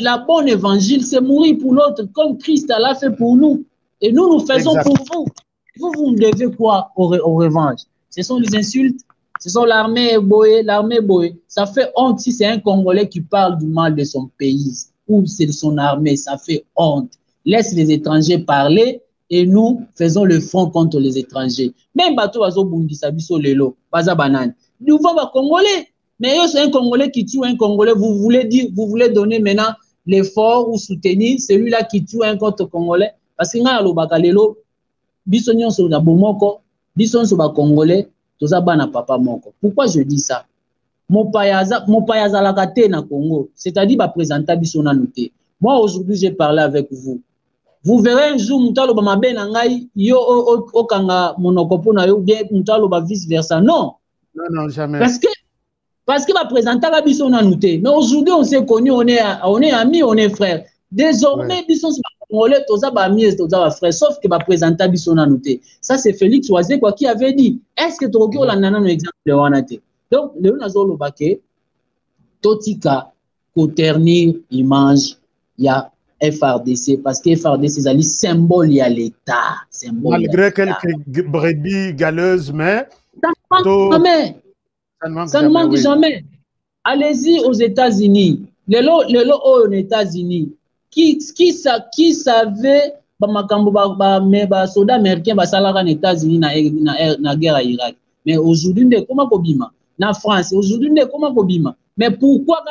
la bonne évangile, c'est mourir pour l'autre, comme Christ l'a fait pour nous. Et nous, nous faisons pour vous. Vous me devez quoi au revanche? Ce sont les insultes, ce sont l'armée boyée, Ça fait honte si c'est un Congolais qui parle du mal de son pays ou c'est de son armée, ça fait honte. Laisse les étrangers parler et nous faisons le front contre les étrangers. Même bateau Bazo Bundisa Biso Lelo, Baza Banane. Nous sommes Congolais. Mais c'est un Congolais qui tue un Congolais. Vous voulez donner maintenant l'effort ou soutenir celui-là qui tue un contre Congolais. Parce que nous avons Bakalelo, Bissonion sur la Bomoko, Bisson sur le Congolais, tous abana papa moko. Pourquoi je dis ça? Mon payaza la gâté na Congo, c'est-à-dire va présenter Bissona noté. Moi aujourd'hui j'ai parlé avec vous. Vous verrez un jour Moutalo ba mabe na ngai yo okanga monokopo na yo bien Moutalo ba vice versa. Non. Non, jamais. Parce que va présenter la Bissona noté. Mais aujourd'hui on s'est connus, on est amis, on est frères. Désormais Bisson Congolais, tous amis, tous frères, sauf que va présenter Bissona noté. Ça c'est Félix Oisé quoi qui avait dit. Est-ce que tu regardes la nana no exemple de Wanate? Donc le nazolo baké totika ko ternir image ya FRDC parce que FRDC c'est le symbole ya l'état, malgré quelques brebis galeuses mais ça ne manque jamais. Allez-y aux États-Unis. Le aux États-Unis. Qui savait ba soldats américains ba salara aux États-Unis na guerre à Irak. Mais aujourd'hui comment kobima na France aujourd'hui comment kobima. Mais pourquoi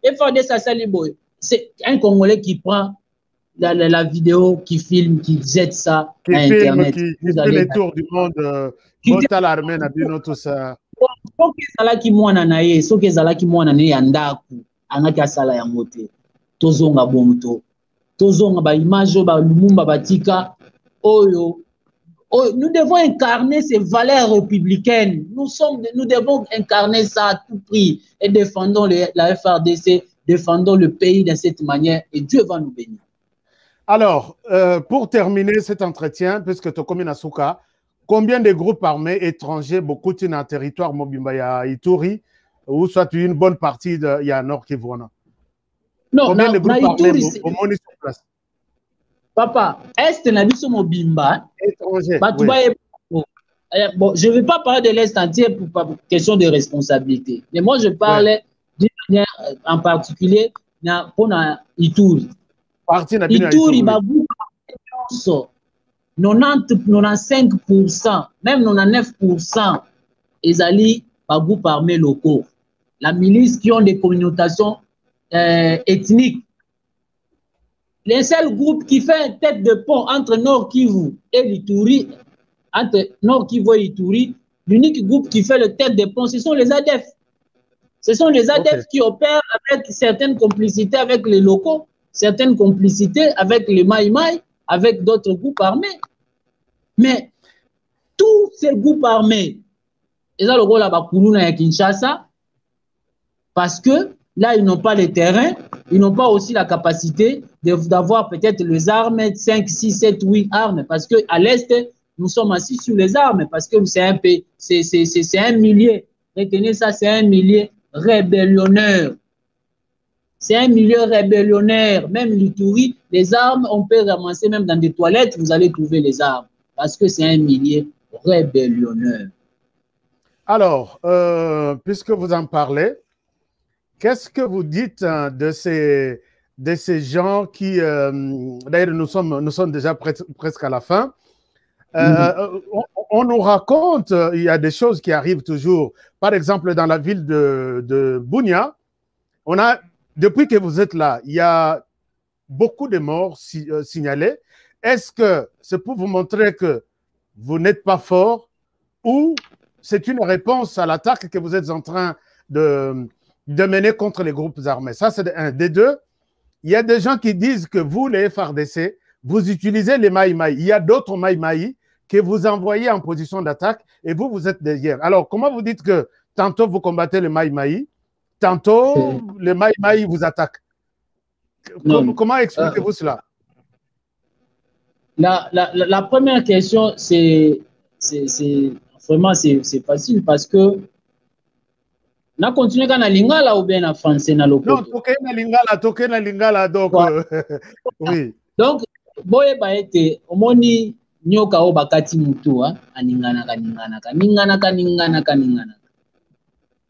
FRDC ça saliboy? C'est un Congolais qui prend la vidéo, qui filme, qui jette ça qui à Internet. Qui fait les tours du monde, l'armée n'a bien tout ça. Soki ezalaki mwana na ye, soki ezalaki mwana na ye ya ndaku, angaki asala yango te. Tozonga bomuto. Tozonga ba image ba Lumumba batika oyo. Nous devons incarner ces valeurs républicaines. Nous devons incarner ça à tout prix et défendons la FRDC, défendons le pays de cette manière et Dieu va nous bénir. Alors, pour terminer cet entretien, puisque Tokomi Nasuka, combien de groupes armés étrangers, beaucoup dans le territoire Mobimba, il y a Ituri, ou soit une bonne partie, il y a Nord Kivu? Non, combien de groupes armés au monde sur place? Papa, est na biso Mobimba étranger? Oui. Bon, je ne vais pas parler de l'Est entier pour question de responsabilité. Mais moi, je parlais d'une manière en particulier pour Ituri. Ituri, 90-95%, même 99%, ils allaient par groupe armés locaux. La milice qui ont des communautés ethniques. Les seuls groupes qui fait tête de pont entre Nord Kivu et l'Ituri, entre Nord Kivu et l'Ituri, l'unique groupe qui fait le tête de pont, ce sont les ADF. Ce sont les ADF qui opèrent avec certaines complicités avec les locaux, certaines complicités avec les Maïmaï, avec d'autres groupes armés. Mais tous ces groupes armés, ils ont le rôle à Kinshasa, parce que là, ils n'ont pas les terrains, ils n'ont pas aussi la capacité d'avoir peut-être les armes, 5, 6, 7, 8 armes, parce qu'à l'Est, nous sommes assis sur les armes, parce que c'est un pays, c'est un millier. Retenez ça, c'est un millier rébellionneur. C'est un milieu rébellionneur. Même l'Ituri, les armes, on peut ramasser même dans des toilettes, vous allez trouver les armes. Parce que c'est un milieu rébellionneur. Alors, puisque vous en parlez, qu'est-ce que vous dites de ces gens qui... D'ailleurs, nous sommes déjà presque à la fin. On nous raconte, il y a des choses qui arrivent toujours. Par exemple, dans la ville de Bunia, on a... Depuis que vous êtes là, il y a beaucoup de morts signalés. Est-ce que c'est pour vous montrer que vous n'êtes pas fort ou c'est une réponse à l'attaque que vous êtes en train de de mener contre les groupes armés. Ça, c'est un. Des deux, il y a des gens qui disent que vous, les FRDC, vous utilisez les Maï-Maï. Il y a d'autres Maï-Maï que vous envoyez en position d'attaque et vous, vous êtes derrière. Alors, comment vous dites que tantôt vous combattez les Maï-Maï, tantôt les Maï-Maï vous attaquent? Comment expliquez-vous cela? La première question, c'est vraiment c'est facile parce que na continuer na lingala ou bien en français na lopoto. Non, toke na lingala donc oui. Donc boye ba ete omoni nyoka o bakati mutu aningana kaningana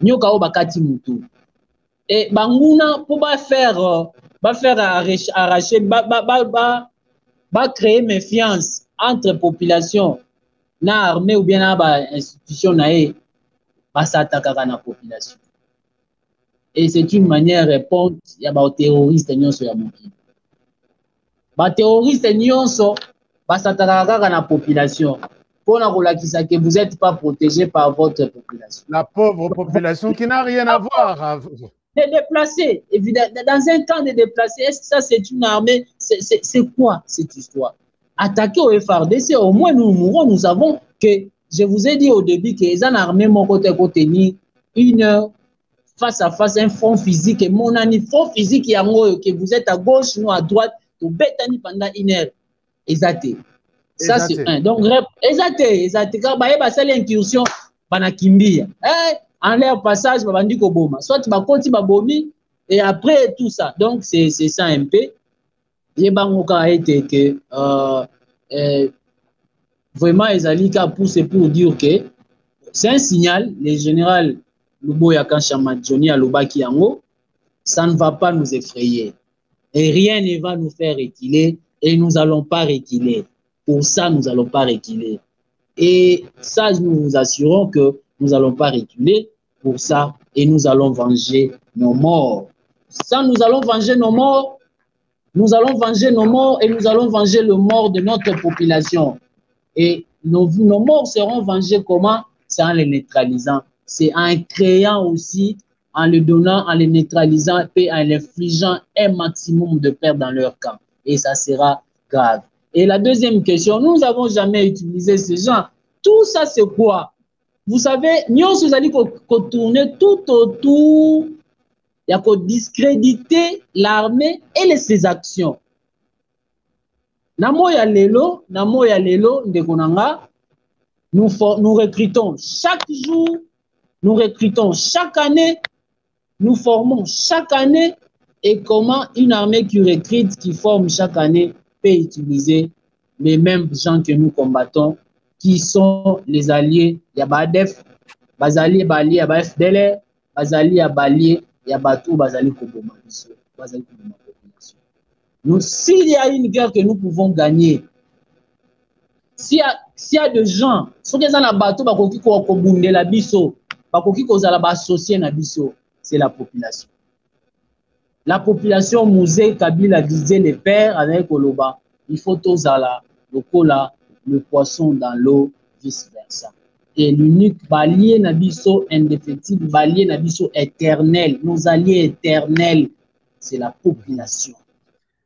nyoka o bakati mutu et banguna pour faire arracher ba créer méfiance entre population na armée ou bien na ba institution na s'attaquer à la population. Et c'est une manière de répondre aux terroristes. Les terroristes s'attaquer à la population pour que vous n'êtes pas protégé par votre population. La pauvre population qui n'a rien à voir. Les déplacés, évidemment, dans un camp de déplacés, est-ce que ça c'est une armée? C'est quoi cette histoire? Attaquer au FRDC, au moins nous mourrons, nous savons que. Je vous ai dit au début que les armées mon côté une heure face à face, un front physique, et mon ami front physique, que vous êtes à gauche, nous à droite, tout bête pendant une heure. Exacté. Ça c'est un. Donc, exacté. Quand c'est l'incursion, en leur passage, soit tu vas continuer bomi, et après tout ça. Donc, c'est ça un peu. Il y a été que. Vraiment, ils ont poussé pour dire que c'est un signal, les généraux Luboya Kanchama Johnny Alobaki Yango, ça ne va pas nous effrayer. Et rien ne va nous faire reculer et nous n'allons pas reculer. Pour ça, nous n'allons pas reculer. Et ça, nous vous assurons que nous n'allons pas reculer pour ça et nous allons venger nos morts. Ça, nous allons venger nos morts. Nous allons venger nos morts et nous allons venger le mort de notre population. Et nos morts seront vengés comment? C'est en les neutralisant. C'est en créant aussi, en les donnant, en les neutralisant et en infligeant un maximum de pertes dans leur camp. Et ça sera grave. Et la deuxième question, nous n'avons jamais utilisé ces gens. Tout ça, c'est quoi? Vous savez, nous allons tourner tout autour. Il y a qu'à discréditer l'armée et ses actions. Namo ya lelo, ndekonanga, nous recrutons chaque jour, nous recrutons chaque année, nous formons chaque année, et comment une armée qui recrute, qui forme chaque année, peut utiliser les mêmes gens que nous combattons, qui sont les alliés, il y a BADEF, Bazali Bali, il y a FDLR, Bazali Bali, il y a Batou, Bazali Koboma, Bazali Koboma. S'il y a une guerre que nous pouvons gagner, s'il y a des gens, ceux qui sont dans le bateau, c'est la population. La population, Mouzé, Kabila disait les pères avec Koloba, il faut tozala, le cola, le poisson dans l'eau, vice-versa. Et l'unique balier Nabiso indéfectible, balier Nabiso éternel, nos alliés éternels, c'est la population.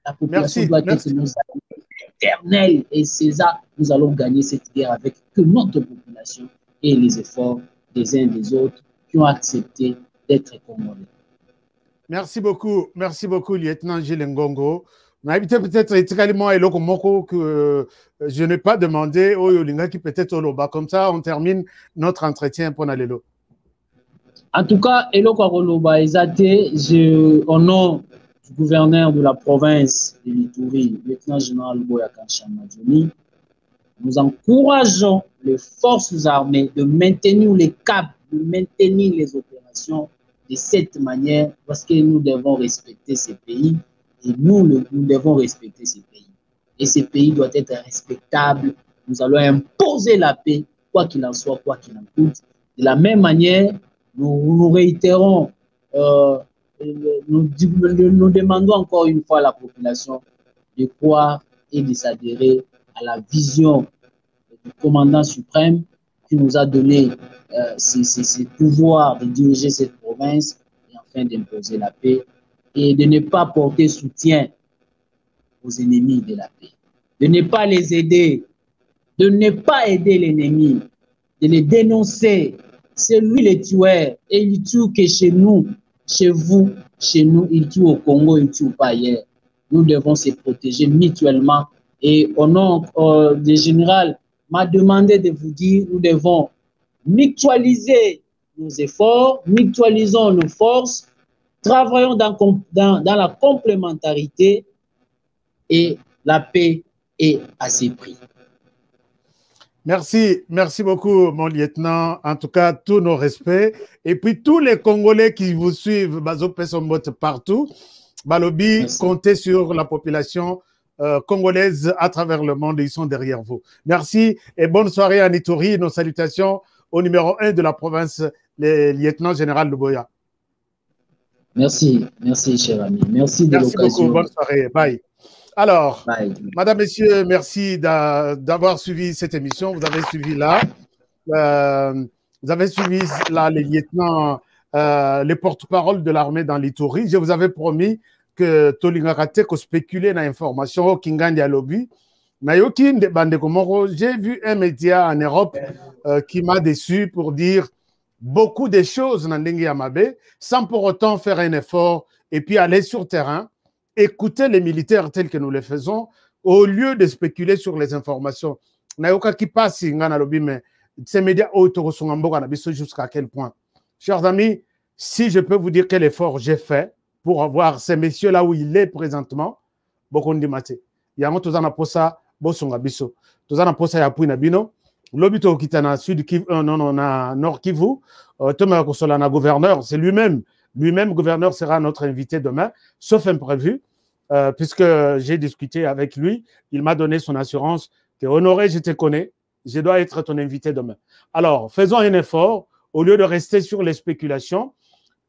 La population doit être nos alliés éternels. Et c'est ça, nous allons gagner cette guerre avec que notre population et les efforts des uns et des autres qui ont accepté d'être congolais. Merci beaucoup, lieutenant Gilles Ngongo. Peut-être que je n'ai pas demandé au Yolinga qui peut-être au Loba. Comme ça, on termine notre entretien pour Nalelo. En tout cas, Eloko Loba Ezate, au nom du gouverneur de la province de l'Ituri, lieutenant général Boya Kanchama Johnny, nous encourageons les forces armées de maintenir les caps, de maintenir les opérations de cette manière, parce que nous devons respecter ces pays et nous devons respecter ces pays. Et ces pays doivent être respectables. Nous allons imposer la paix, quoi qu'il en soit, quoi qu'il en coûte. De la même manière, nous réitérons, nous demandons encore une fois à la population de croire et de s'adhérer à la vision du commandant suprême qui nous a donné ces pouvoirs de diriger cette province. Et en afin d'imposer la paix et de ne pas porter soutien aux ennemis de la paix, de ne pas les aider, de ne pas aider l'ennemi, de les dénoncer. C'est lui le tueur et il tue que chez nous, chez vous, chez nous, il tue au Congo, il tue pas ailleurs. Nous devons se protéger mutuellement et au nom du général m'a demandé de vous dire, nous devons mutualiser nos efforts, mutualisons nos forces, travaillons dans la complémentarité et la paix est à ses prix. Merci, merci beaucoup, mon lieutenant. En tout cas, tous nos respects. Et puis, tous les Congolais qui vous suivent, Bazo Pessombot partout, Balobi, comptez sur la population congolaise à travers le monde. Ils sont derrière vous. Merci et bonne soirée à Nitori. Nos salutations au numéro 1 de la province, le lieutenant général Luboya. Merci, merci, cher ami. Merci de l'occasion. Merci beaucoup. Bonne soirée. Bye. Alors, Madame, Messieurs, merci d'avoir suivi cette émission. Vous avez suivi là, les lieutenants, les porte-parole de l'armée dans l'Ituri. Je vous avais promis que Tolingakate ko spéculer dans l'information au Kingandi à lobby. J'ai vu un média en Europe qui m'a déçu pour dire beaucoup de choses dans Ndenge Yamabe sans pour autant faire un effort et puis aller sur terrain. Écoutez les militaires tels que nous le faisons au lieu de spéculer sur les informations. Nayoka qui passe mais ces médias jusqu'à quel point. Chers amis, si je peux vous dire quel effort j'ai fait pour avoir ces messieurs là où il est présentement, beaucoup de maté. Il y a un tozana posa bosonga biso. Tozana posa ya puina bino. Lobito kitana sud Kivu, na nord Kivu. Thomas Kosolana gouverneur, c'est lui-même. Lui-même, gouverneur, sera notre invité demain, sauf imprévu, puisque j'ai discuté avec lui. Il m'a donné son assurance que Honoré, je te connais, je dois être ton invité demain. Alors, faisons un effort, au lieu de rester sur les spéculations.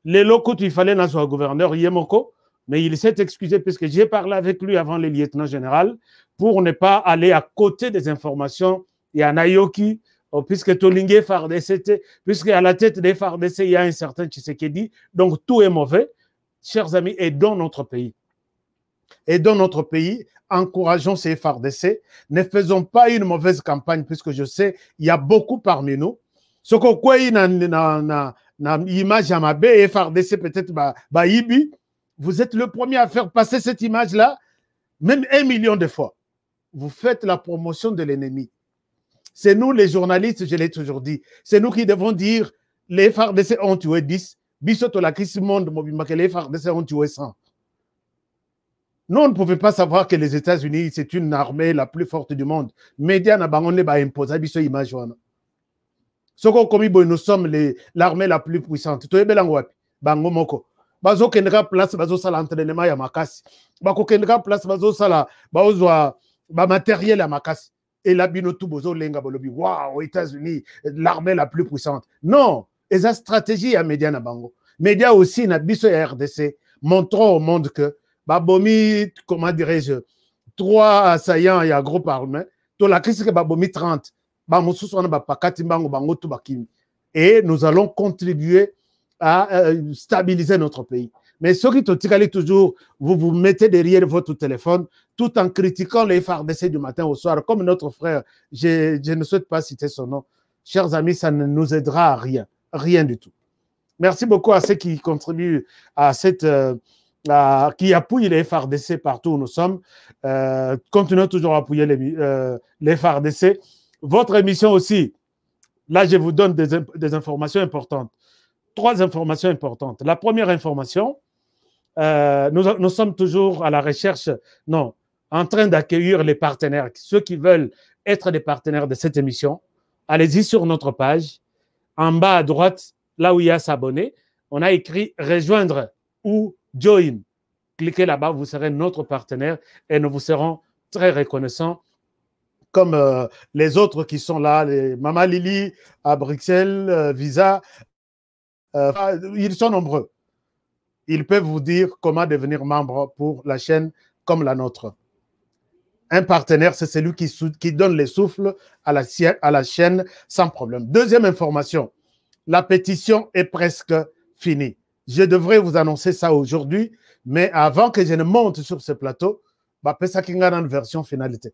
Les locaux, il fallait dans son gouverneur, Yemoko, mais il s'est excusé puisque j'ai parlé avec lui avant le lieutenant général pour ne pas aller à côté des informations. Il y a Nayoki, puisque Tolingé FARDC, puisque à la tête des FARDC, il y a un certain Tshisekedi, donc tout est mauvais. Chers amis, aidons notre pays. Aidons notre pays, encourageons ces FARDC, ne faisons pas une mauvaise campagne, puisque je sais, il y a beaucoup parmi nous. Ce qu'on croit na image à ma baie et FARDC peut-être Ibi, vous êtes le premier à faire passer cette image-là, même 1 million de fois. Vous faites la promotion de l'ennemi. C'est nous, les journalistes, je l'ai toujours dit, c'est nous qui devons dire les FARDC ont tué 10, Bissoto la crise monde, les FARDC ont tué 100. Nous, on ne pouvait pas savoir que les États-Unis, c'est une armée la plus forte du monde. Média n'a pas imposé Bisso image. Nous sommes l'armée la plus puissante. Bangomoko. Bazo kendra place bazo sala entraînement ya makasi. Bako kendra place bazo sala bazo matériel ya makasi. Et la binotu bozo lenga bolobi. Waouh, États-Unis, l'armée la plus puissante. Non, et sa stratégie à média na bango. Média aussi na biso ya RDC. Montrons au monde que babomi, comment dirais-je, 3 assaillants et un groupe armé. To la crise que babomi 30. Et nous allons contribuer à stabiliser notre pays. Mais ce qui est toujours, vous vous mettez derrière votre téléphone tout en critiquant les FARDC du matin au soir, comme notre frère, je ne souhaite pas citer son nom. Chers amis, ça ne nous aidera à rien, rien du tout. Merci beaucoup à ceux qui contribuent à cette, qui appuient les FARDC partout où nous sommes. Continuons toujours à appuyer les FARDC. Votre émission aussi, là je vous donne des informations importantes. 3 informations importantes. La première information, nous sommes toujours à la recherche, non, en train d'accueillir les partenaires, ceux qui veulent être des partenaires de cette émission. Allez-y sur notre page, en bas à droite, là où il y a s'abonner, on a écrit rejoindre ou join. Cliquez là-bas, vous serez notre partenaire et nous vous serons très reconnaissants. Comme les autres qui sont là, les Mama Lili à Bruxelles, Visa, ils sont nombreux. Ils peuvent vous dire comment devenir membre pour la chaîne comme la nôtre. Un partenaire, c'est celui qui donne les souffles à la chaîne sans problème. Deuxième information, la pétition est presque finie. Je devrais vous annoncer ça aujourd'hui, mais avant que je ne monte sur ce plateau, ça qui une version finalité.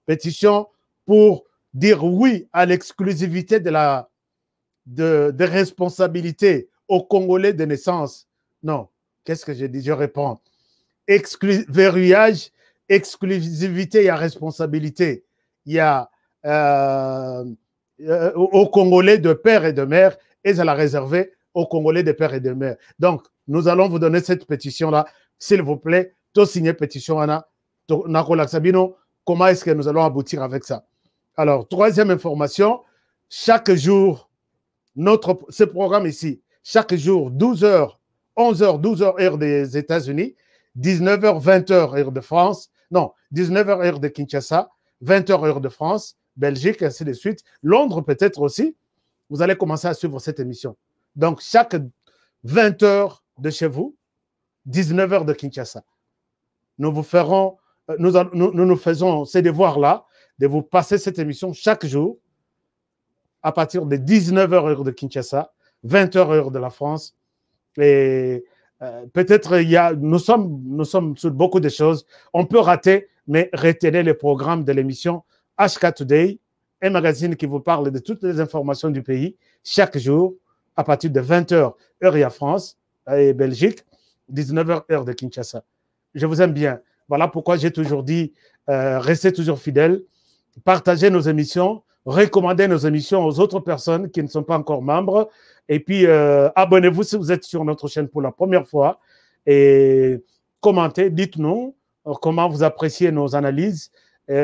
Pétition pour dire oui à l'exclusivité de responsabilité aux Congolais de naissance. Non, qu'est-ce que je dis? Je réponds. Verrouillage, exclusivité, il y a responsabilité. Il y a aux Congolais de père et de mère, et ça l'a réservé aux Congolais de père et de mère. Donc, nous allons vous donner cette pétition-là. S'il vous plaît, tout signer pétition, Anna. Comment est-ce que nous allons aboutir avec ça? Alors, troisième information, chaque jour, ce programme ici, chaque jour, 12h, 11h, 12h heure des États-Unis, 19h, 20h heure de France, non, 19h heure de Kinshasa, 20h heure de France, Belgique, ainsi de suite, Londres peut-être aussi, vous allez commencer à suivre cette émission. Donc, chaque 20h de chez vous, 19h de Kinshasa. Nous vous ferons, nous faisons ces devoirs-là, de vous passer cette émission chaque jour, à partir de 19h heure de Kinshasa, 20h heure de la France. Et peut-être nous sommes sur beaucoup de choses. On peut rater, mais retenez le programme de l'émission HK Today, un magazine qui vous parle de toutes les informations du pays, chaque jour, à partir de 20h heure de France et Belgique, 19h heure de Kinshasa. Je vous aime bien. Voilà pourquoi j'ai toujours dit, restez toujours fidèles, partagez nos émissions, recommandez nos émissions aux autres personnes qui ne sont pas encore membres. Et puis, abonnez-vous si vous êtes sur notre chaîne pour la première fois. Et commentez, dites-nous comment vous appréciez nos analyses.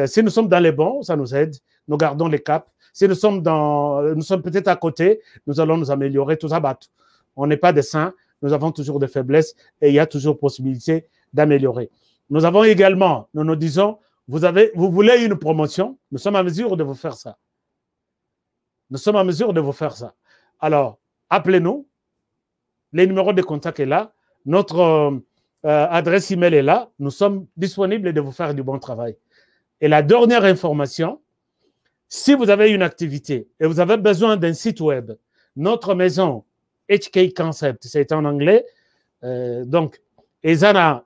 Si nous sommes dans les bons, ça nous aide. Nous gardons les caps. Si nous sommes peut-être à côté, nous allons nous améliorer, tout ça. On n'est pas des saints. Nous avons toujours des faiblesses et il y a toujours possibilité d'améliorer. Nous avons également, nous disons, vous voulez une promotion, nous sommes en mesure de vous faire ça. Nous sommes en mesure de vous faire ça. Alors, appelez-nous. Les numéros de contact est là. Notre adresse email est là. Nous sommes disponibles de vous faire du bon travail. Et la dernière information, si vous avez une activité et vous avez besoin d'un site web, notre maison HK Concept, c'est en anglais. Donc, ils ont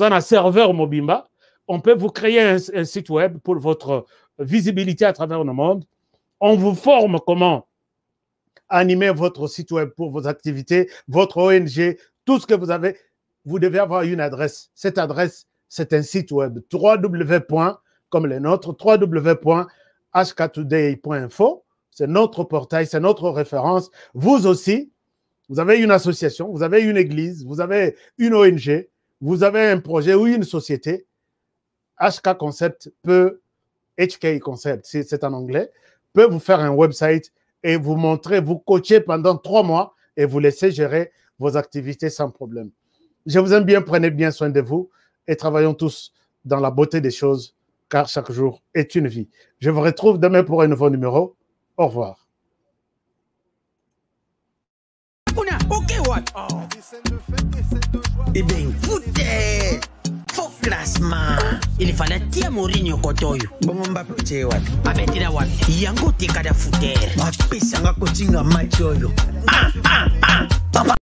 un serveur Mobimba. On peut vous créer un site web pour votre visibilité à travers le monde. On vous forme comment animer votre site web pour vos activités, votre ONG, tout ce que vous avez. Vous devez avoir une adresse. Cette adresse, c'est un site web. comme les nôtres, www.hktoday.info. C'est notre portail, c'est notre référence. Vous aussi, vous avez une association, vous avez une église, vous avez une ONG, vous avez un projet ou une société. HK Concept HK Concept, c'est en anglais, peut vous faire un website et vous montrer, vous coacher pendant 3 mois et vous laisser gérer vos activités sans problème. Je vous aime bien, prenez bien soin de vous et travaillons tous dans la beauté des choses, car chaque jour est une vie. Je vous retrouve demain pour un nouveau numéro. Au revoir. Eh bien, foutez! Faux classement. Il fallait tia Mourinho kotoyo. Bongo Mbappé che wapi? Abetira wapi? Yango tika da futere. Bapesanga kotinga match oyo. Papa.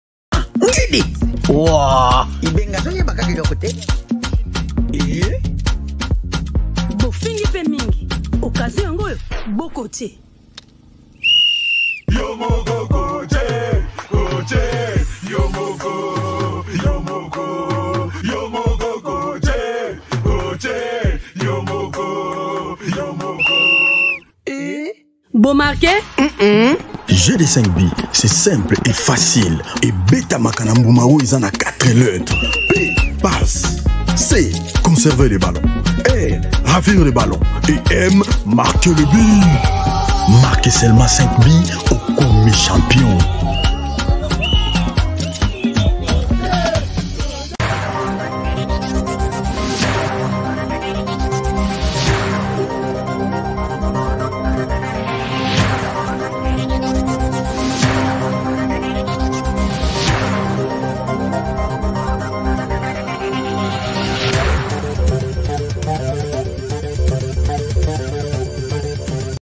Ngidi. Wow. Ibenga zonye bakakilo kote. Bofingi pe mingi. Okazi yango boko te. Yomoko koje, koje, yomoko, yomoko, yomoko koje, koje, yomoko, yomoko. Bon marqué? GD5B, c'est simple et facile. Et Beta Makanambumao, ils en a 4 lettres. P, passe. C, conserver les ballons. R, ravir les ballons. Et M, marquer le but. Marquez seulement 5 billes au commis champion.